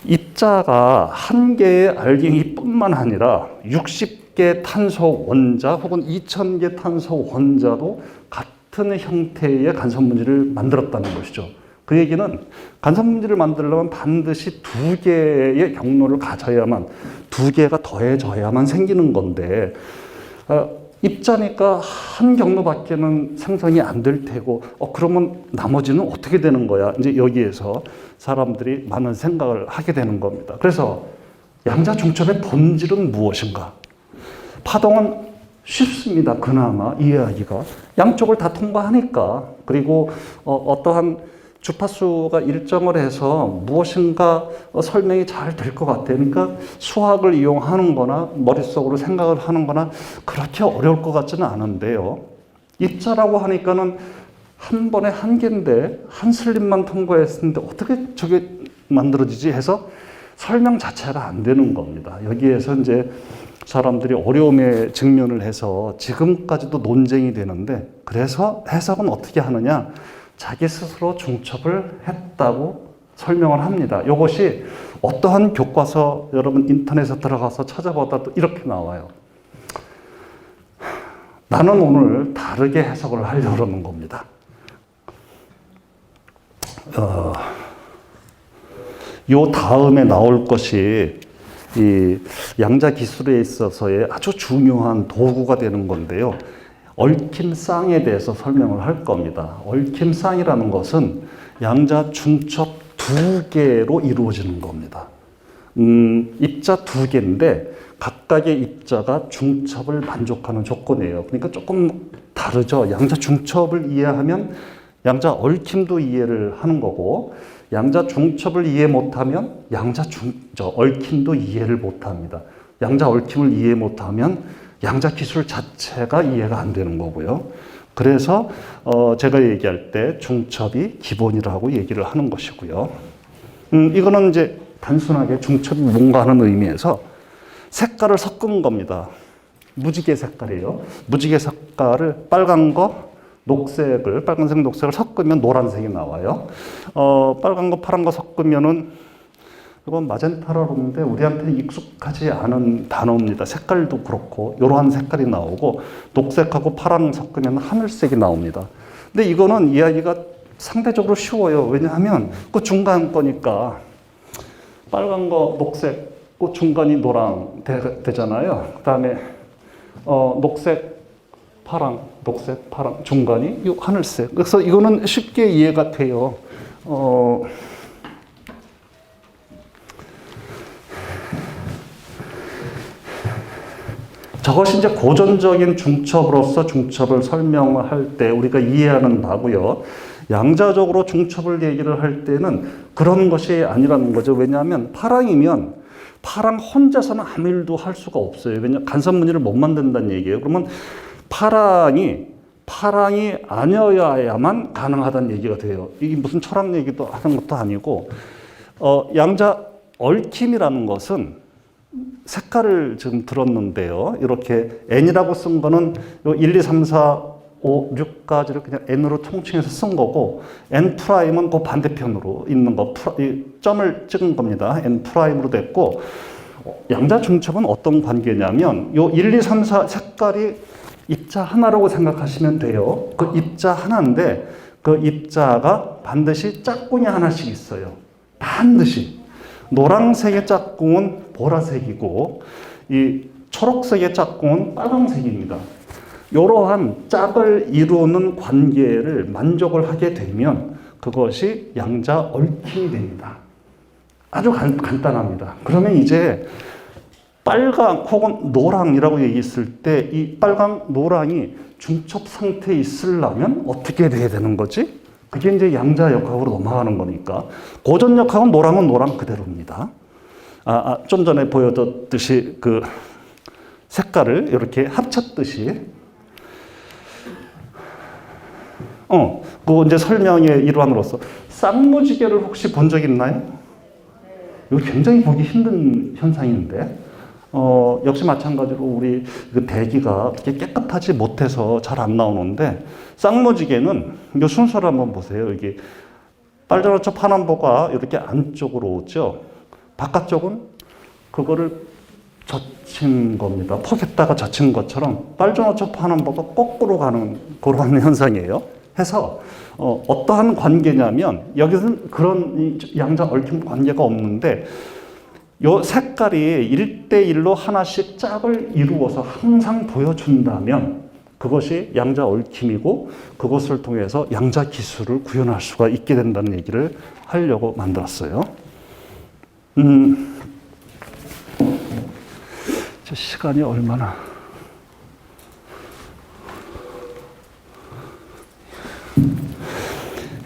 입자가 한 개의 알갱이뿐만 아니라 60개 탄소 원자 혹은 2000개 탄소 원자도 같은 형태의 간섭무늬를 만들었다는 것이죠. 그 얘기는 간섭무늬를 만들려면 반드시 두 개의 경로를 가져야만, 두 개가 더해져야만 생기는 건데 입자니까 한 경로밖에는 생성이 안 될 테고, 그러면 나머지는 어떻게 되는 거야? 이제 여기에서 사람들이 많은 생각을 하게 되는 겁니다. 그래서 양자 중첩의 본질은 무엇인가? 파동은 쉽습니다. 그나마 이해하기가. 양쪽을 다 통과하니까. 그리고 어떠한 주파수가 일정을 해서 무엇인가 설명이 잘 될 것 같아요. 그러니까 수학을 이용하는 거나 머릿속으로 생각을 하는 거나 그렇게 어려울 것 같지는 않은데요. 입자라고 하니까는 한 번에 한 개인데 한 슬립만 통과했는데 어떻게 저게 만들어지지 해서 설명 자체가 안 되는 겁니다. 여기에서 이제 사람들이 어려움에 직면을 해서 지금까지도 논쟁이 되는데, 그래서 해석은 어떻게 하느냐? 자기 스스로 중첩을 했다고 설명을 합니다. 이것이 어떠한 교과서 여러분 인터넷에 들어가서 찾아보다도 이렇게 나와요. 나는 오늘 다르게 해석을 하려고 그러는 겁니다. 요 다음에 나올 것이 이 양자 기술에 있어서의 아주 중요한 도구가 되는 건데요. 얽힘쌍에 대해서 설명을 할 겁니다. 얽힘쌍이라는 것은 양자 중첩 두 개로 이루어지는 겁니다. 입자 두 개인데 각각의 입자가 중첩을 만족하는 조건이에요. 그러니까 조금 다르죠. 양자 중첩을 이해하면 양자 얽힘도 이해를 하는 거고, 양자 중첩을 이해 못하면 얽힘도 이해를 못합니다. 양자 얽힘을 이해 못하면 양자 기술 자체가 이해가 안 되는 거고요. 그래서 제가 얘기할 때 중첩이 기본이라고 얘기를 하는 것이고요. 이거는 이제 단순하게 중첩이 뭔가 하는 의미에서 색깔을 섞은 겁니다. 무지개 색깔이에요. 무지개 색깔을 빨간 거, 녹색을, 빨간색, 녹색을 섞으면 노란색이 나와요. 빨간 거, 파란 거 섞으면은, 이건 마젠타라고 하는데 우리한테 익숙하지 않은 단어입니다. 색깔도 그렇고, 이러한 색깔이 나오고, 녹색하고 파랑 섞으면 하늘색이 나옵니다. 근데 이거는 이야기가 상대적으로 쉬워요. 왜냐하면 그 중간 거니까, 빨간 거, 녹색, 그 중간이 노랑 되잖아요. 그 다음에, 녹색, 파랑, 녹색, 파랑, 중간이 이 하늘색. 그래서 이거는 쉽게 이해가 돼요. 저것이 이제 고전적인 중첩으로서 중첩을 설명할 때 우리가 이해하는 바고요. 양자적으로 중첩을 얘기를 할 때는 그런 것이 아니라는 거죠. 왜냐하면 파랑이면 파랑 혼자서는 아무 일도 할 수가 없어요. 왜냐하면 간섭무늬를 못 만든다는 얘기예요. 그러면 파랑이 아니어야만 가능하다는 얘기가 돼요. 이게 무슨 철학 얘기도 하는 것도 아니고, 양자 얽힘이라는 것은 색깔을 지금 들었는데요. 이렇게 N이라고 쓴 거는 1, 2, 3, 4, 5, 6까지를 그냥 N으로 통칭해서 쓴 거고, N'은 그 반대편으로 있는 거, 점을 찍은 겁니다. N'으로 됐고, 양자 중첩은 어떤 관계냐면, 요 1, 2, 3, 4 색깔이 입자 하나라고 생각하시면 돼요. 그 입자 하나인데 그 입자가 반드시 짝꿍이 하나씩 있어요. 반드시. 노란색의 짝꿍은 보라색이고 이 초록색의 짝꿍은 빨강색입니다. 이러한 짝을 이루는 관계를 만족을 하게 되면 그것이 양자 얽힘이 됩니다. 아주 간단합니다. 그러면 이제 빨강 혹은 노랑이라고 얘기했을 때 이 빨강, 노랑이 중첩 상태에 있으려면 어떻게 돼야 되는 거지? 그게 이제 양자 역학으로 넘어가는 거니까. 고전 역학은 노랑 그대로입니다. 좀 전에 보여줬듯이 그 색깔을 이렇게 합쳤듯이. 그거 이제 설명의 일환으로서. 쌍무지개를 혹시 본 적 있나요? 이거 굉장히 보기 힘든 현상인데. 역시 마찬가지로 우리 그 대기가 그렇게 깨끗하지 못해서 잘 안 나오는데, 쌍무지개는 이 순서를 한번 보세요. 여기 빨주노초 파남보가 이렇게 안쪽으로 오죠. 바깥쪽은 그거를 젖힌 겁니다. 폭에다가 젖힌 것처럼 빨주노초 파남보가 거꾸로 가는 그런 현상이에요. 해서 어떠한 관계냐면 여기서는 그런 양자 얽힘 관계가 없는데, 요 색깔이 1대1로 하나씩 짝을 이루어서 항상 보여준다면 그것이 양자 얽힘이고 그것을 통해서 양자 기술을 구현할 수가 있게 된다는 얘기를 하려고 만들었어요. 저 시간이 얼마나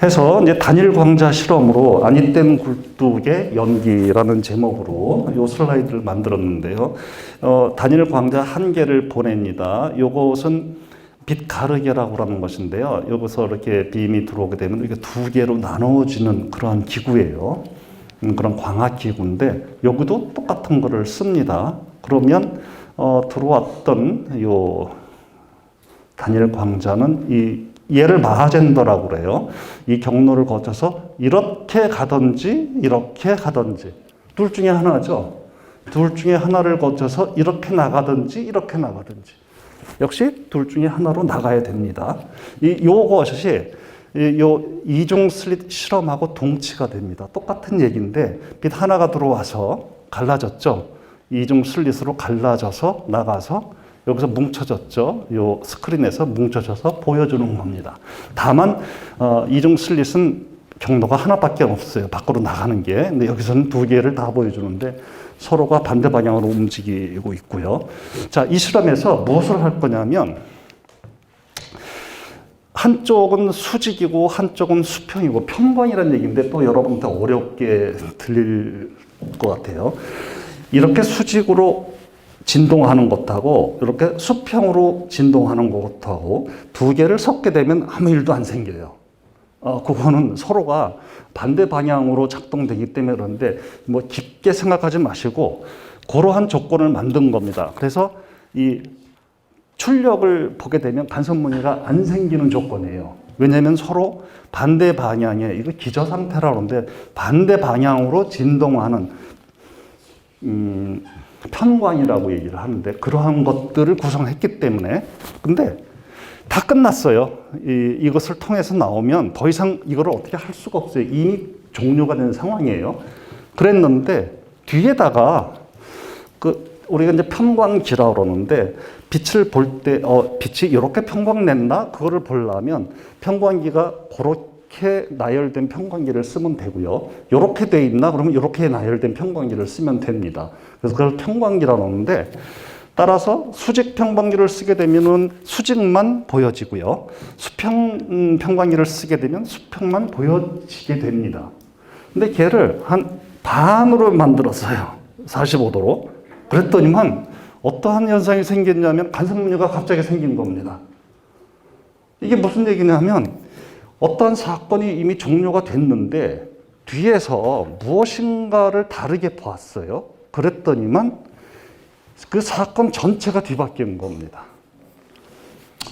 해서 이제 단일 광자 실험으로 아니땐 굴뚝의 연기라는 제목으로 이 슬라이드를 만들었는데요. 단일 광자 한 개를 보냅니다. 요것은 빛 가르개라고 하는 것인데요. 여기서 이렇게 빔이 들어오게 되면 이게 두 개로 나눠지는 그러한 기구예요. 그런 광학 기구인데 여기도 똑같은 거를 씁니다. 그러면 들어왔던 요 단일 광자는 얘를 마하젠더라고 그래요. 이 경로를 거쳐서 이렇게 가든지 이렇게 가든지 둘 중에 하나죠. 둘 중에 하나를 거쳐서 이렇게 나가든지 이렇게 나가든지 역시 둘 중에 하나로 나가야 됩니다. 요것이 요 이중 슬릿 실험하고 동치가 됩니다. 똑같은 얘기인데 빛 하나가 들어와서 갈라졌죠. 이중 슬릿으로 갈라져서 나가서 여기서 뭉쳐졌죠. 요 스크린에서 뭉쳐져서 보여주는 겁니다. 다만 이중 슬릿은 경로가 하나밖에 없어요. 밖으로 나가는 게. 근데 여기서는 두 개를 다 보여주는데 서로가 반대 방향으로 움직이고 있고요. 자, 이 실험에서 무엇을 할 거냐면 한쪽은 수직이고 한쪽은 수평이고 평광이라는 얘기인데 또 여러분한테 어렵게 들릴 것 같아요. 이렇게 수직으로 진동하는 것하고 이렇게 수평으로 진동하는 것하고 두 개를 섞게 되면 아무 일도 안 생겨요. 그거는 서로가 반대 방향으로 작동되기 때문에 그런데 뭐 깊게 생각하지 마시고 그러한 조건을 만든 겁니다. 그래서 이 출력을 보게 되면 간섭무늬가 안 생기는 조건이에요. 왜냐하면 서로 반대 방향에 이거 기저 상태라고 하는데 반대 방향으로 진동하는 편광이라고 얘기를 하는데 그러한 것들을 구성했기 때문에 근데 다 끝났어요. 이것을 통해서 나오면 더 이상 이거를 어떻게 할 수가 없어요. 이미 종료가 된 상황이에요. 그랬는데 뒤에다가 우리가 이제 편광기라고 그러는데 빛을 볼 때 빛이 이렇게 편광 냈나 그거를 보려면 편광기가 그렇게 나열된 편광기를 쓰면 되고요. 이렇게 돼 있나 그러면 이렇게 나열된 편광기를 쓰면 됩니다. 그래서 그걸 편광기라고 하는데 따라서 수직 편광기를 쓰게 되면은 수직만 보여지고요. 수평 편광기를 쓰게 되면 수평만 보여지게 됩니다. 근데 걔를 한 반으로 만들었어요. 45도로. 그랬더니만 어떠한 현상이 생겼냐면 간섭무늬가 갑자기 생긴 겁니다. 이게 무슨 얘기냐면 어떠한 사건이 이미 종료가 됐는데 뒤에서 무엇인가를 다르게 보았어요. 그랬더니만 그 사건 전체가 뒤바뀐 겁니다.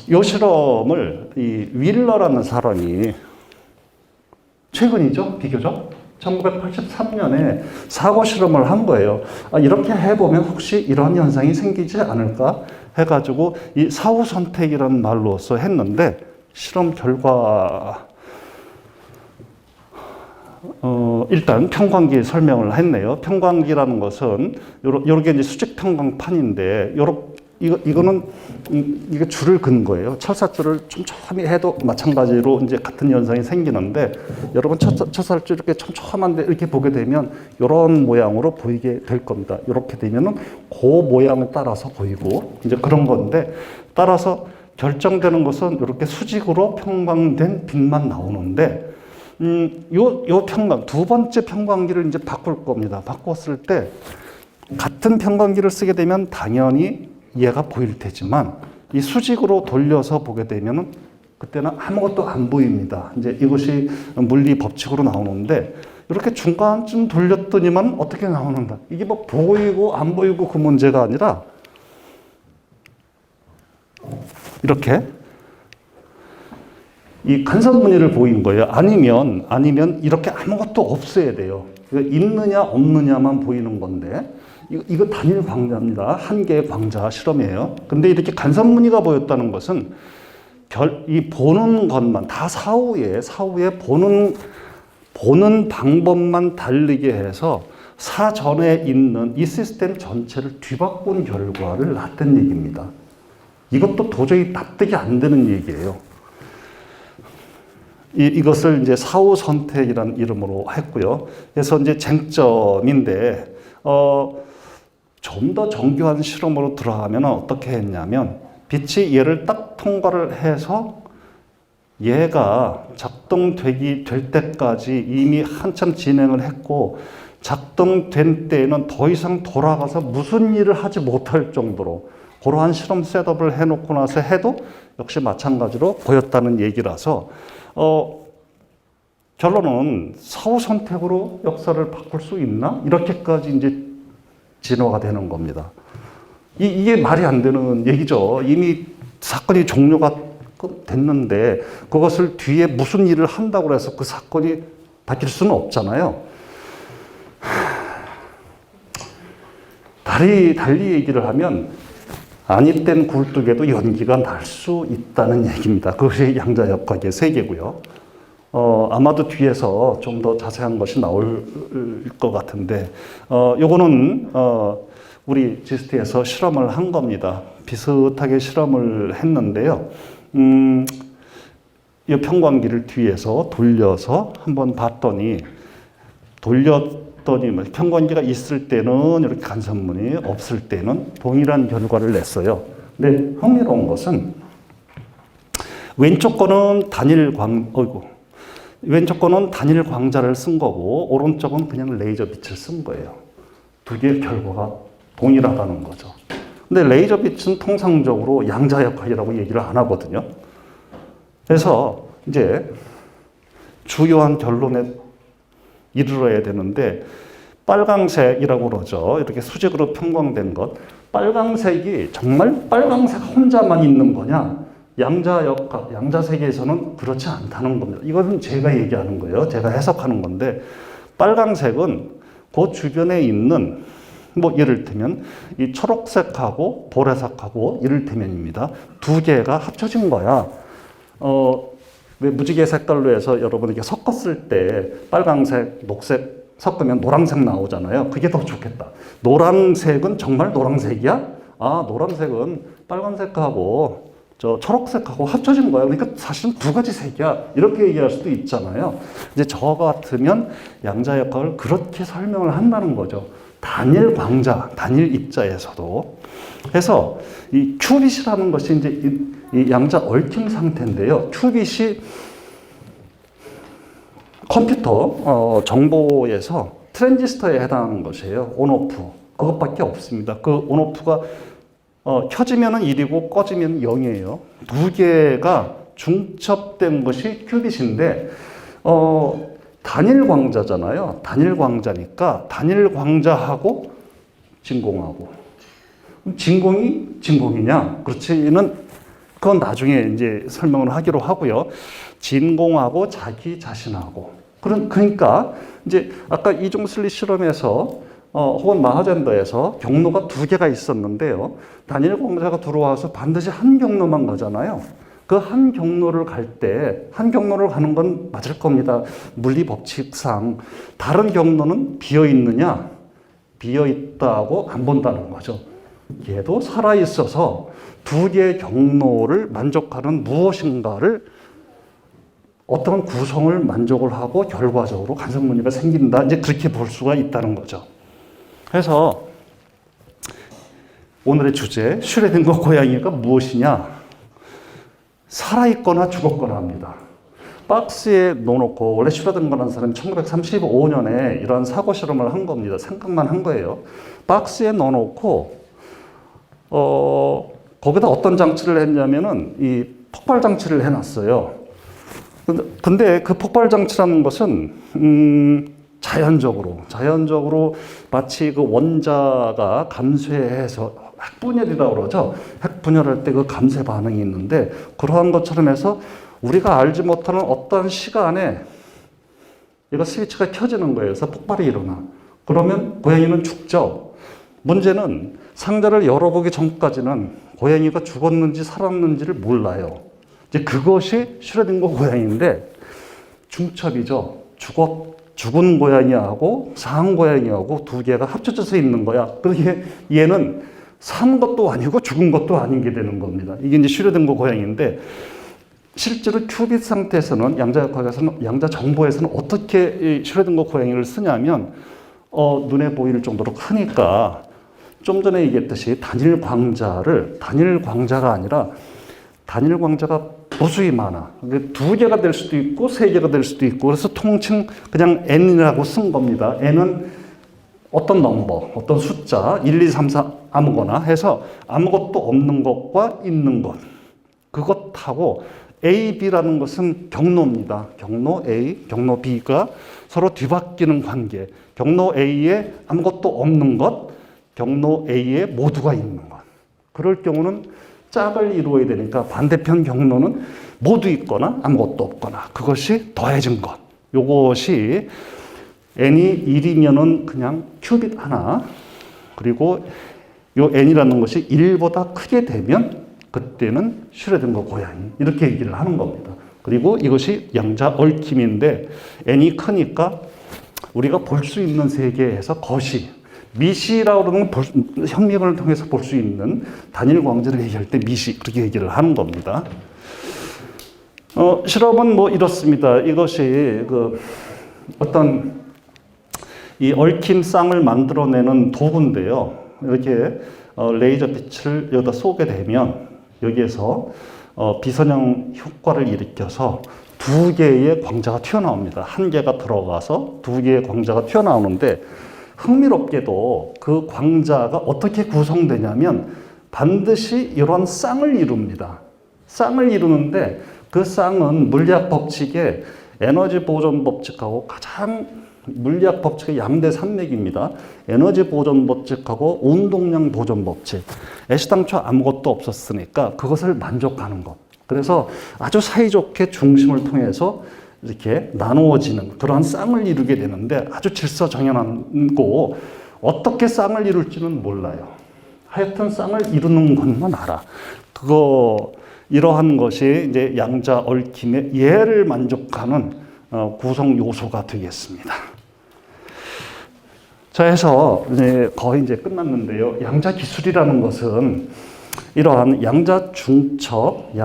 이 실험을 이 윌러라는 사람이 최근이죠, 비교적 1983년에 사고 실험을 한 거예요. 이렇게 해보면 혹시 이런 현상이 생기지 않을까 해가지고 이 사후 선택이라는 말로서 했는데 실험 결과 일단 편광기 설명을 했네요. 편광기라는 것은 요렇게 이제 수직 편광판인데 이거는 이게 줄을 긋는 거예요. 철사줄을 촘촘히 해도 마찬가지로 이제 같은 현상이 생기는데 여러분 철사줄 이렇게 촘촘한데 이렇게 보게 되면 이런 모양으로 보이게 될 겁니다. 이렇게 되면은 그 모양을 따라서 보이고 이제 그런 건데 따라서 결정되는 것은 이렇게 수직으로 편광된 빛만 나오는데 요 편광 두 번째 편광기를 이제 바꿀 겁니다. 바꿨을 때 같은 편광기를 쓰게 되면 당연히 얘가 보일 테지만 이 수직으로 돌려서 보게 되면은 그때는 아무것도 안 보입니다. 이제 이것이 물리 법칙으로 나오는데 이렇게 중간쯤 돌렸더니만 어떻게 나오는가? 이게 뭐 보이고 안 보이고 그 문제가 아니라 이렇게 이 간섭무늬를 보인 거예요. 아니면 이렇게 아무것도 없어야 돼요. 있느냐 없느냐만 보이는 건데 이거 단일 광자입니다. 한 개의 광자 실험이에요. 근데 이렇게 간섭무늬가 보였다는 것은 이 보는 것만 다 사후에 보는 방법만 다르게 해서 사전에 있는 이 시스템 전체를 뒤바꾼 결과를 낳았던 얘기입니다. 이것도 도저히 납득이 안 되는 얘기예요. 이것을 이제 사후 선택이라는 이름으로 했고요. 그래서 이제 쟁점인데, 좀 더 정교한 실험으로 들어가면 어떻게 했냐면, 빛이 얘를 딱 통과를 해서 얘가 작동되기 될 때까지 이미 한참 진행을 했고, 작동된 때에는 더 이상 돌아가서 무슨 일을 하지 못할 정도로 그러한 실험 셋업을 해놓고 나서 해도 역시 마찬가지로 보였다는 얘기라서 결론은 사후 선택으로 역사를 바꿀 수 있나? 이렇게까지 이제 진화가 되는 겁니다. 이게 말이 안 되는 얘기죠. 이미 사건이 종료가 됐는데 그것을 뒤에 무슨 일을 한다고 해서 그 사건이 바뀔 수는 없잖아요. 달리 얘기를 하면 안입된 굴뚝에도 연기가 날 수 있다는 얘기입니다. 그것이 양자역학의 세계고요. 아마도 뒤에서 좀 더 자세한 것이 나올 것 같은데, 요거는 우리 지스트에서 실험을 한 겁니다. 비슷하게 실험을 했는데요. 이 평광기를 뒤에서 돌려서 한번 봤더니, 평광기가 있을 때는 이렇게 간선문이, 없을 때는 동일한 결과를 냈어요. 근데 흥미로운 것은 왼쪽 거는 왼쪽 거는 단일 광자를 쓴 거고 오른쪽은 그냥 레이저 빛을 쓴 거예요. 두 개의 결과가 동일하다는 거죠. 근데 레이저 빛은 통상적으로 양자역학이라고 얘기를 안 하거든요. 그래서 이제 주요한 결론에 이르러야 되는데, 빨강색이라고 그러죠. 이렇게 수직으로 평광된 것. 빨강색이 정말 빨강색 혼자만 있는 거냐? 양자역학, 양자세계에서는 그렇지 않다는 겁니다. 이것은 제가 얘기하는 거예요. 제가 해석하는 건데, 빨강색은 그 주변에 있는, 뭐 이를테면 이 초록색하고 보라색하고 이를테면입니다. 두 개가 합쳐진 거야. 왜 무지개 색깔로 해서 여러분 이렇게 섞었을 때 빨강색, 녹색 섞으면 노란색 나오잖아요. 그게 더 좋겠다. 노란색은 정말 노란색이야? 아, 노란색은 빨간색하고 초록색하고 합쳐진 거야. 그러니까 사실은 두 가지 색이야. 이렇게 얘기할 수도 있잖아요. 이제 저 같으면 양자역학을 그렇게 설명을 한다는 거죠. 단일 광자, 단일 입자에서도. 그래서 이 큐빗이라는 것이 이제 이 양자 얽힘 상태인데요. 큐빗이 컴퓨터 정보에서 트랜지스터에 해당하는 것이에요. 온오프. 그것밖에 없습니다. 그 온오프가 켜지면 1이고 꺼지면 0이에요. 두 개가 중첩된 것이 큐빗인데, 단일 광자잖아요. 단일 광자니까 단일 광자하고 진공하고. 진공이 진공이냐? 그렇지는 그건 나중에 이제 설명을 하기로 하고요. 진공하고 자기 자신하고. 그러니까 이제 아까 이종슬리 실험에서 혹은 마하젠더에서 경로가 두 개가 있었는데요. 단일 광자가 들어와서 반드시 한 경로만 가잖아요. 그 한 경로를 한 경로를 가는 건 맞을 겁니다. 물리 법칙상. 다른 경로는 비어 있느냐? 비어 있다고 안 본다는 거죠. 얘도 살아 있어서 두 개의 경로를 만족하는 무엇인가를 어떤 구성을 만족을 하고 결과적으로 간섭무늬가 생긴다. 이제 그렇게 볼 수가 있다는 거죠. 그래서 오늘의 주제, 슈레딩거 고양이가 무엇이냐? 살아있거나 죽었거나 합니다. 박스에 넣어놓고, 원래 슈레딩거라는 사람이 1935년에 이러한 사고 실험을 한 겁니다. 생각만 한 거예요. 박스에 넣어놓고, 거기다 어떤 장치를 했냐면은 이 폭발 장치를 해놨어요. 근데 그 폭발 장치라는 것은, 자연적으로 마치 그 원자가 감쇄해서 핵분열이라고 그러죠. 핵분열할 때 그 감쇄 반응이 있는데 그러한 것처럼 해서 우리가 알지 못하는 어떤 시간에 얘가 스위치가 켜지는 거예요. 그래서 폭발이 일어나. 그러면 고양이는 죽죠. 문제는 상자를 열어보기 전까지는 고양이가 죽었는지 살았는지를 몰라요. 이제 그것이 슈레딩거 고양이인데 중첩이죠. 죽은 고양이하고 산 고양이하고 두 개가 합쳐져서 있는 거야. 그러니까 얘는 산 것도 아니고 죽은 것도 아닌 게 되는 겁니다. 이게 이제 슈레딩거 고양이인데 실제로 큐빗 상태에서는 양자역학에서는 양자 정보에서는 어떻게 이 슈레딩거 고양이를 쓰냐면 눈에 보일 정도로 크니까 좀 전에 얘기했듯이 단일 광자가 아니라 단일 광자가 무수히 많아. 두 개가 될 수도 있고 세 개가 될 수도 있고 그래서 통칭 그냥 n이라고 쓴 겁니다. n은 어떤 넘버, 어떤 숫자 1, 2, 3, 4 아무거나 해서 아무것도 없는 것과 있는 것 그것하고 A, B라는 것은 경로입니다. 경로 A, 경로 B가 서로 뒤바뀌는 관계. 경로 A에 아무것도 없는 것, 경로 A에 모두가 있는 것. 그럴 경우는 짝을 이루어야 되니까 반대편 경로는 모두 있거나 아무것도 없거나 그것이 더해진 것. 요것이 n이 1이면은 그냥 큐빗 하나 그리고 요 n이라는 것이 1보다 크게 되면 그때는 슈레딩거 고양이 이렇게 얘기를 하는 겁니다. 그리고 이것이 양자 얽힘인데 n이 크니까 우리가 볼 수 있는 세계에서 거시 미시라고 그러는 현미경을 통해서 볼 수 있는 단일 광자를 얘기할 때 미시 그렇게 얘기를 하는 겁니다. 실험은 뭐 이렇습니다. 이것이 어떤 이 얽힘 쌍을 만들어내는 도구인데요. 이렇게 레이저 빛을 여기다 쏘게 되면 여기에서 비선형 효과를 일으켜서 두 개의 광자가 튀어나옵니다. 한 개가 들어가서 두 개의 광자가 튀어나오는데 흥미롭게도 그 광자가 어떻게 구성되냐면 반드시 이러한 쌍을 이룹니다. 쌍을 이루는데 그 쌍은 물리학 법칙의 에너지 보존 법칙하고 가장 물리학 법칙의 양대 산맥입니다. 에너지 보존 법칙하고 운동량 보존 법칙. 애시당초 아무것도 없었으니까 그것을 만족하는 것. 그래서 아주 사이좋게 중심을 통해서 이렇게 나누어지는 그러한 쌍을 이루게 되는데 아주 질서정연하고 어떻게 쌍을 이룰지는 몰라요. 하여튼 쌍을 이루는 것만 알아. 이러한 것이 이제 양자 얽힘의 예를 만족하는 구성 요소가 되겠습니다. 자, 해서 거의 이제 끝났는데요. 양자 기술이라는 것은 이러한 양자 중첩의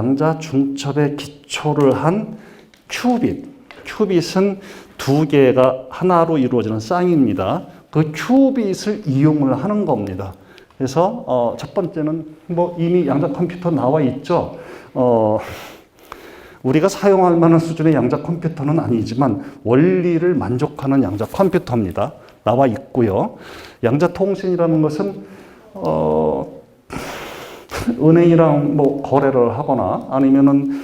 기초를 한 큐빗은 두 개가 하나로 이루어지는 쌍입니다. 그 큐빗을 이용을 하는 겁니다. 그래서 첫 번째는 뭐 이미 양자 컴퓨터 나와 있죠. 우리가 사용할 만한 수준의 양자 컴퓨터는 아니지만 원리를 만족하는 양자 컴퓨터입니다. 나와 있고요. 양자 통신이라는 것은 은행이랑 뭐 거래를 하거나 아니면은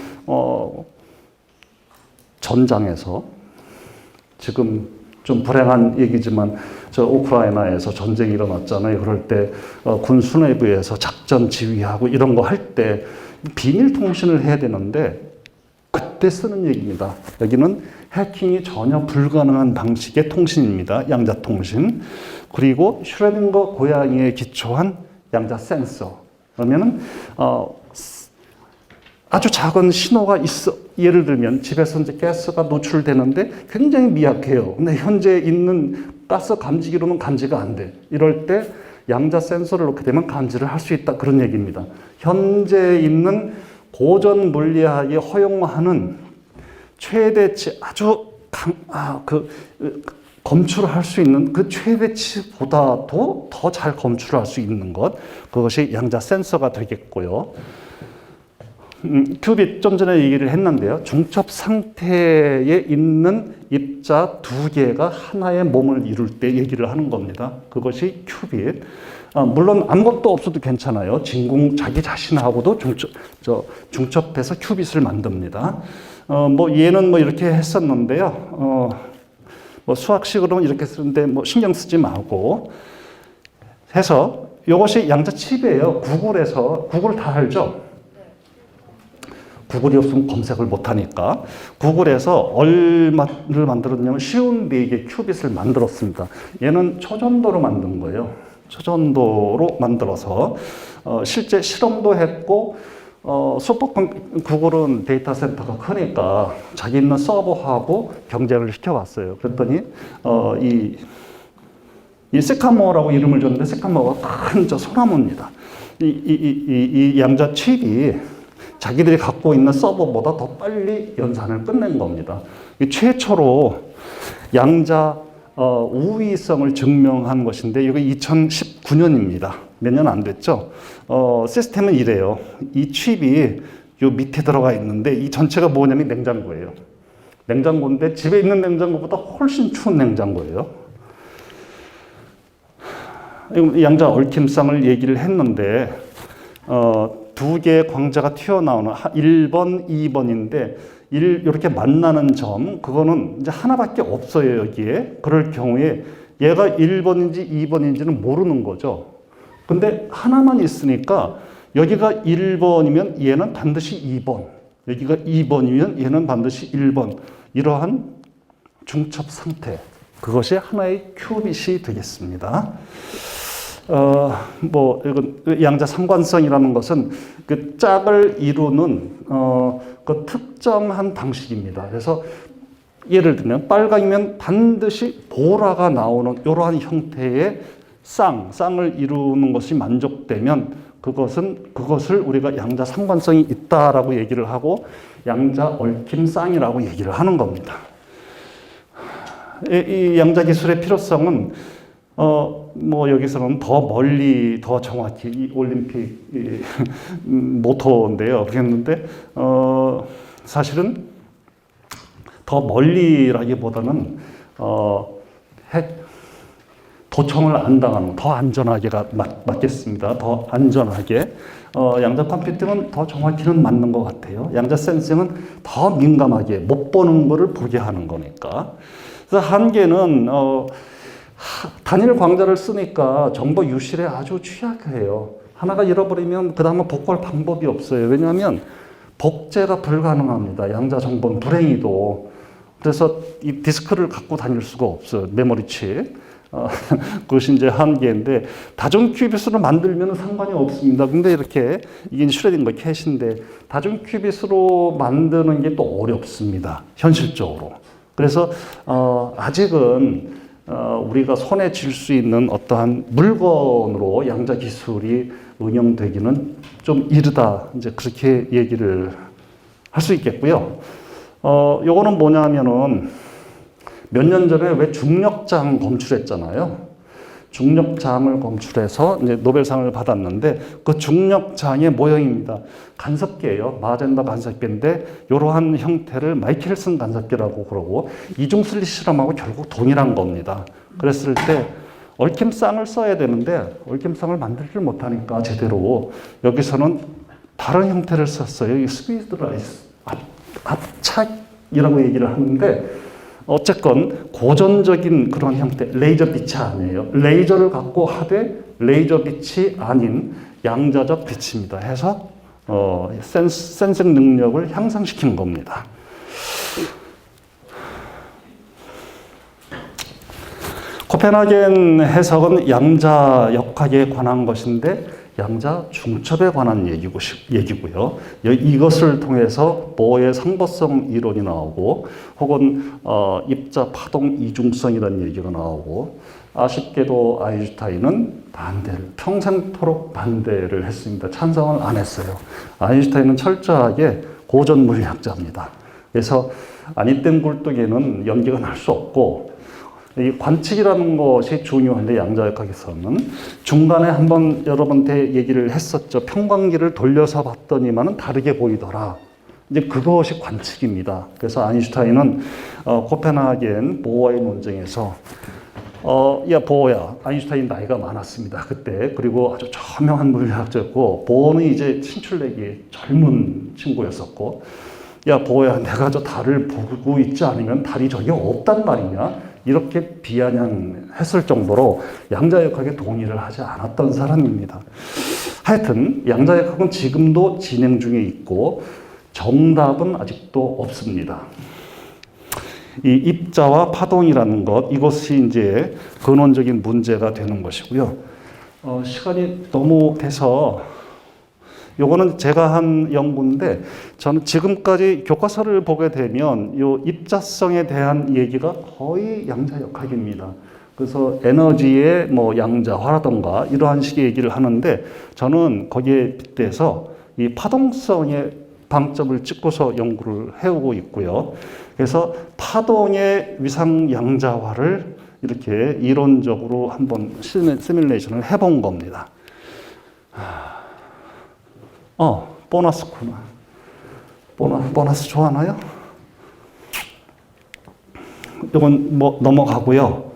전장에서 지금 좀 불행한 얘기지만 저 우크라이나에서 전쟁이 일어났잖아요. 그럴 때 군 수뇌부에서 작전 지휘하고 이런 거 할 때 비밀 통신을 해야 되는데 그때 쓰는 얘기입니다. 여기는 해킹이 전혀 불가능한 방식의 통신입니다. 양자 통신. 그리고 슈레딩거 고양이에 기초한 양자 센서. 그러면은 아주 작은 신호가 있어. 예를 들면 집에서 이제 가스가 노출되는데 굉장히 미약해요. 근데 현재 있는 가스 감지기로는 감지가 안 돼. 이럴 때 양자 센서를 놓게 되면 감지를 할 수 있다. 그런 얘기입니다. 현재 있는 고전 물리학이 허용하는 최대치 아주 검출할 수 있는 그 최대치보다도 더 잘 검출할 수 있는 것. 그것이 양자 센서가 되겠고요. 큐빗 좀 전에 얘기를 했는데요. 중첩 상태에 있는 입자 두 개가 하나의 몸을 이룰 때 얘기를 하는 겁니다. 그것이 큐빗. 물론 아무것도 없어도 괜찮아요. 진공 자기 자신하고도 중첩해서 큐빗을 만듭니다. 뭐 얘는 뭐 이렇게 했었는데요. 뭐 수학식으로는 이렇게 쓰는데 뭐 신경 쓰지 말고 해서 이것이 양자 칩이에요. 구글 다 알죠? 구글이 없으면 검색을 못하니까 구글에서 얼마를 만들었냐면 쉬운 4개 큐빗을 만들었습니다. 얘는 초전도로 만든 거예요. 초전도로 만들어서 실제 실험도 했고 구글은 데이터 센터가 크니까 자기 있는 서버하고 경쟁을 시켜봤어요. 그랬더니 이 시카모어라고 이름을 줬는데 시카모어가 큰 소나무입니다. 이 양자 칩이 자기들이 갖고 있는 서버보다 더 빨리 연산을 끝낸 겁니다. 최초로 양자 우위성을 증명한 것인데 이거 2019년입니다. 몇 년 안 됐죠. 시스템은 이래요. 이 칩이 요 밑에 들어가 있는데 이 전체가 뭐냐면 냉장고예요. 냉장고인데 집에 있는 냉장고보다 훨씬 추운 냉장고예요. 양자 얽힘성을 얘기를 했는데 두 개의 광자가 튀어나오는 1번, 2번인데 이렇게 만나는 점 그거는 이제 하나밖에 없어요. 여기에. 그럴 경우에 얘가 1번인지 2번인지는 모르는 거죠. 근데 하나만 있으니까 여기가 1번이면 얘는 반드시 2번, 여기가 2번이면 얘는 반드시 1번, 이러한 중첩 상태, 그것이 하나의 큐빗이 되겠습니다. 이건 양자 상관성이라는 것은 그 짝을 이루는 그 특정한 방식입니다. 그래서 예를 들면 빨강이면 반드시 보라가 나오는 이러한 형태의 쌍을 이루는 것이 만족되면 그것을 우리가 양자 상관성이 있다라고 얘기를 하고 양자 얽힘 쌍이라고 얘기를 하는 겁니다. 이 양자 기술의 필요성은 여기서는 더 멀리, 더 정확히 이 올림픽 모토인데요. 그랬는데 사실은 더 멀리라기보다는 도청을 안 당하는 더 안전하게가 맞겠습니다. 더 안전하게. 양자 컴퓨팅은 더 정확히는 맞는 것 같아요. 양자 센싱은 더 민감하게 못 보는 거를 보게 하는 거니까. 그래서 한계는 단일 광자를 쓰니까 정보 유실에 아주 취약해요. 하나가 잃어버리면 그 다음은 복구할 방법이 없어요. 왜냐하면 복제가 불가능합니다. 양자 정보는 불행히도. 그래서 이 디스크를 갖고 다닐 수가 없어요. 메모리 칩. 그것이 이제 한계인데 다중 큐빗으로 만들면 상관이 없습니다. 근데 이렇게 이게 슈레딩거 캣인데 다중 큐빗으로 만드는 게 또 어렵습니다. 현실적으로. 그래서 아직은 우리가 손에 쥘 수 있는 어떠한 물건으로 양자 기술이 응용되기는 좀 이르다. 이제 그렇게 얘기를 할 수 있겠고요. 요거는 뭐냐면은 몇 년 전에 왜 중력장 검출했잖아요. 중력장을 검출해서 이제 노벨상을 받았는데 그 중력장의 모형입니다. 간섭계예요. 마젠다 간섭계인데 이러한 형태를 마이켈슨 간섭계라고 그러고 이중슬릿 실험하고 결국 동일한 겁니다. 그랬을 때 얽힘쌍을 써야 되는데 얽힘쌍을 만들지를 못하니까 제대로 여기서는 다른 형태를 썼어요. 이 스피드라이스 압착이라고 얘기를 하는데 어쨌건 고전적인 그런 형태, 레이저 빛이 아니에요. 레이저를 갖고 하되 레이저 빛이 아닌 양자적 빛입니다. 해서 센싱 능력을 향상시킨 겁니다. 코펜하겐 해석은 양자 역학에 관한 것인데 양자 중첩에 관한 얘기고요. 이것을 통해서 보어의 상보성 이론이 나오고 혹은 입자 파동 이중성이라는 얘기가 나오고 아쉽게도 아인슈타인은 평생토록 반대를 했습니다. 찬성을 안 했어요. 아인슈타인은 철저하게 고전 물리학자입니다. 그래서 아니땐 굴뚝에는 연기가 날 수 없고 이 관측이라는 것이 중요한데 양자역학에서는 중간에 한번 여러분한테 얘기를 했었죠. 평광기를 돌려서 봤더니만은 다르게 보이더라. 이제 그것이 관측입니다. 그래서 아인슈타인은 코펜하겐 보어의 논쟁에서 야 보어야, 아인슈타인 나이가 많았습니다 그때. 그리고 아주 저명한 물리학자였고 보어는 이제 신출내기 젊은 친구였었고, 야 보어야, 내가 저 달을 보고 있지 않으면 달이 저기 없단 말이냐, 이렇게 비아냥했을 정도로 양자역학에 동의를 하지 않았던 사람입니다. 하여튼 양자역학은 지금도 진행 중에 있고 정답은 아직도 없습니다. 이 입자와 파동이라는 것, 이것이 이제 근원적인 문제가 되는 것이고요. 시간이 너무 돼서 요거는 제가 한 연구인데 저는 지금까지 교과서를 보게 되면 요 입자성에 대한 얘기가 거의 양자역학입니다. 그래서 에너지의 뭐 양자화라던가 이러한 식의 얘기를 하는데 저는 거기에 빗대서 이 파동성에 방점을 찍고서 연구를 해오고 있고요. 그래서 파동의 위상 양자화를 이렇게 이론적으로 한번 시뮬레이션을 해본 겁니다. 보너스구나. 보너스 좋아하나요? 이건 뭐 넘어가고요.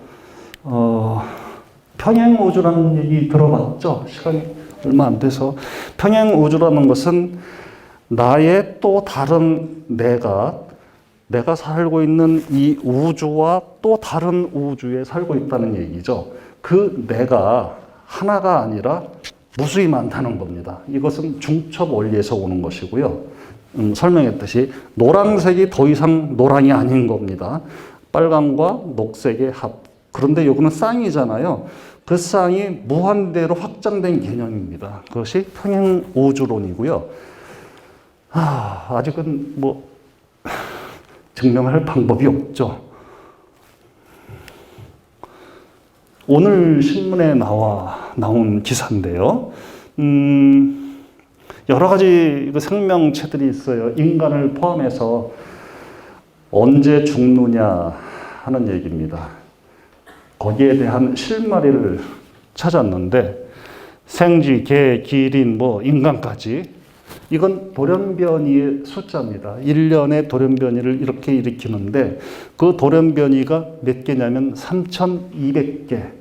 평행우주라는 얘기 들어봤죠? 시간이 얼마 안 돼서. 평행우주라는 것은 나의 또 다른 내가 살고 있는 이 우주와 또 다른 우주에 살고 있다는 얘기죠. 그 내가 하나가 아니라 무수히 많다는 겁니다. 이것은 중첩 원리에서 오는 것이고요. 설명했듯이 노란색이 더 이상 노랑이 아닌 겁니다. 빨강과 녹색의 합. 그런데 이거는 쌍이잖아요. 그 쌍이 무한대로 확장된 개념입니다. 그것이 평행우주론이고요. 아직은 뭐 증명할 방법이 없죠. 오늘 신문에 나온 기사인데요. 여러 가지 생명체들이 있어요. 인간을 포함해서 언제 죽느냐 하는 얘기입니다. 거기에 대한 실마리를 찾았는데 생쥐, 개, 기린, 뭐 인간까지 이건 돌연변이의 숫자입니다. 1년에 돌연변이를 이렇게 일으키는데 그 돌연변이가 몇 개냐면 3,200개가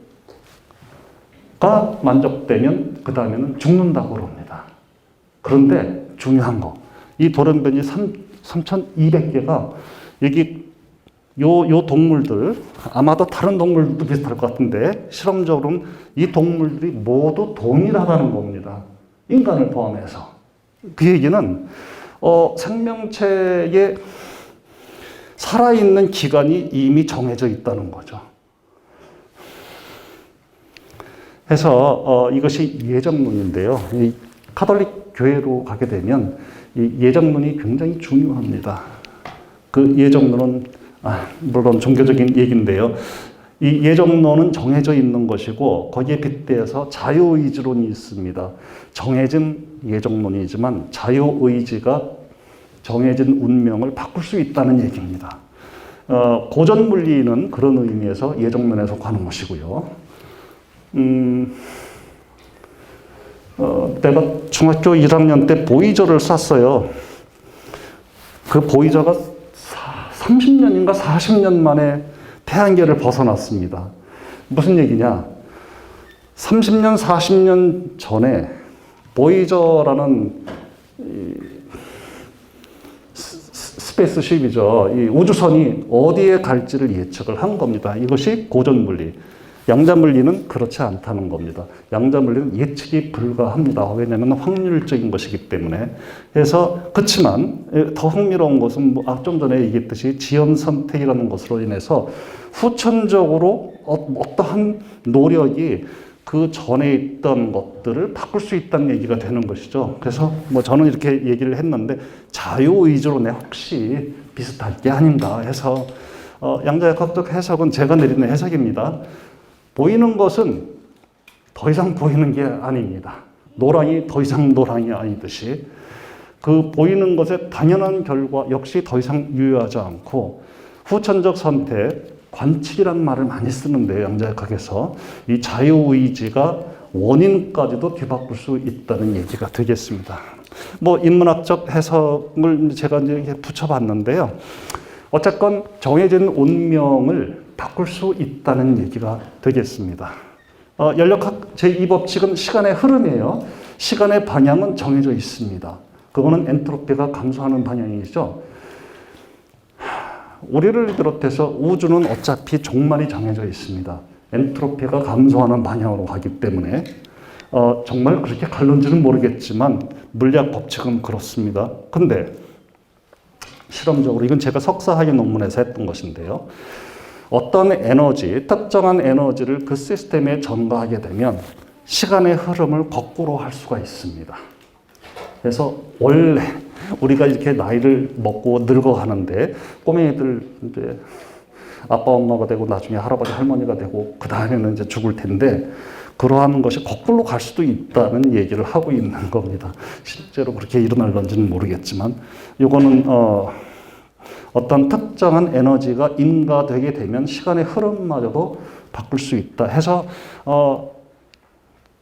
만족되면 그 다음에는 죽는다고 합니다. 그런데 중요한 거, 이 돌연변이 3,200개가 여기 요 동물들, 아마도 다른 동물들도 비슷할 것 같은데 실험적으로는 이 동물들이 모두 동일하다는 겁니다. 인간을 포함해서. 그 얘기는 생명체에 살아있는 기간이 이미 정해져 있다는 거죠. 해서 이것이 예정론인데요. 이 카톨릭 교회로 가게 되면 이 예정론이 굉장히 중요합니다. 그 예정론은 물론 종교적인 얘기인데요. 이 예정론은 정해져 있는 것이고 거기에 빗대어서 자유의지론이 있습니다. 정해진 예정론이지만 자유의지가 정해진 운명을 바꿀 수 있다는 얘기입니다. 고전물리는 그런 의미에서 예정론에 속하는 것이고요. 내가 중학교 1학년 때 보이저를 쐈어요. 그 보이저가 30년인가 40년 만에 태양계를 벗어났습니다. 무슨 얘기냐? 30년, 40년 전에 보이저라는 스페이스쉽이죠. 이 우주선이 어디에 갈지를 예측을 한 겁니다. 이것이 고전물리. 양자물리는 그렇지 않다는 겁니다. 양자물리는 예측이 불가합니다. 왜냐하면 확률적인 것이기 때문에. 그래서 그렇지만 더 흥미로운 것은 좀 전에 얘기했듯이 지연 선택이라는 것으로 인해서 후천적으로 어떠한 노력이 그 전에 있던 것들을 바꿀 수 있다는 얘기가 되는 것이죠. 그래서 저는 이렇게 얘기를 했는데 자유의지론에 혹시 비슷할 게 아닌가 해서 양자역학적 해석은 제가 내리는 해석입니다. 보이는 것은 더 이상 보이는 게 아닙니다. 노랑이 더 이상 노랑이 아니듯이 그 보이는 것의 당연한 결과 역시 더 이상 유효하지 않고 후천적 선택, 관측이라는 말을 많이 쓰는데요. 양자역학에서 이 자유의지가 원인까지도 뒤바꿀 수 있다는 얘기가 되겠습니다. 인문학적 해석을 제가 이제 붙여봤는데요. 어쨌건 정해진 운명을 바꿀 수 있다는 얘기가 되겠습니다. 연력학 제2법칙은 시간의 흐름이에요. 시간의 방향은 정해져 있습니다. 그거는 엔트로피가 감소하는 방향이죠. 우리를 비롯해서 우주는 어차피 종말이 정해져 있습니다. 엔트로피가 감소하는 방향으로 가기 때문에 정말 그렇게 갈른지는 모르겠지만 물리학 법칙은 그렇습니다. 근데 실험적으로 이건 제가 석사학위 논문에서 했던 것인데요. 어떤 에너지, 특정한 에너지를 그 시스템에 전가하게 되면 시간의 흐름을 거꾸로 할 수가 있습니다. 그래서 원래 우리가 이렇게 나이를 먹고 늙어가는데 꼬맹이들 이제 아빠 엄마가 되고 나중에 할아버지 할머니가 되고 그 다음에는 이제 죽을 텐데 그러한 것이 거꾸로 갈 수도 있다는 얘기를 하고 있는 겁니다. 실제로 그렇게 일어날런지는 모르겠지만 이거는 어떤 특정한 에너지가 인가되게 되면 시간의 흐름마저도 바꿀 수 있다 해서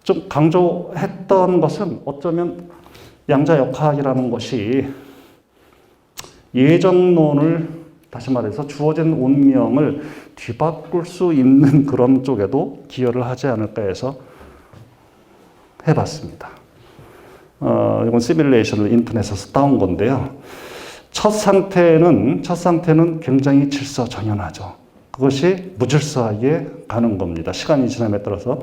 좀 강조했던 것은 어쩌면 양자역학이라는 것이 예정론을 다시 말해서 주어진 운명을 뒤바꿀 수 있는 그런 쪽에도 기여를 하지 않을까 해서 해봤습니다. 이건 시뮬레이션을 인터넷에서 따온 건데요. 첫 상태는 굉장히 질서정연하죠. 그것이 무질서하게 가는 겁니다. 시간이 지남에 따라서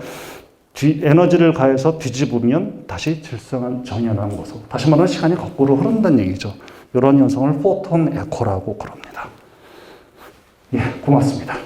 에너지를 가해서 뒤집으면 다시 질서정연한 것으로. 다시 말하면 시간이 거꾸로 흐른다는 얘기죠. 이런 현상을 포톤 에코라고 그럽니다. 예, 고맙습니다.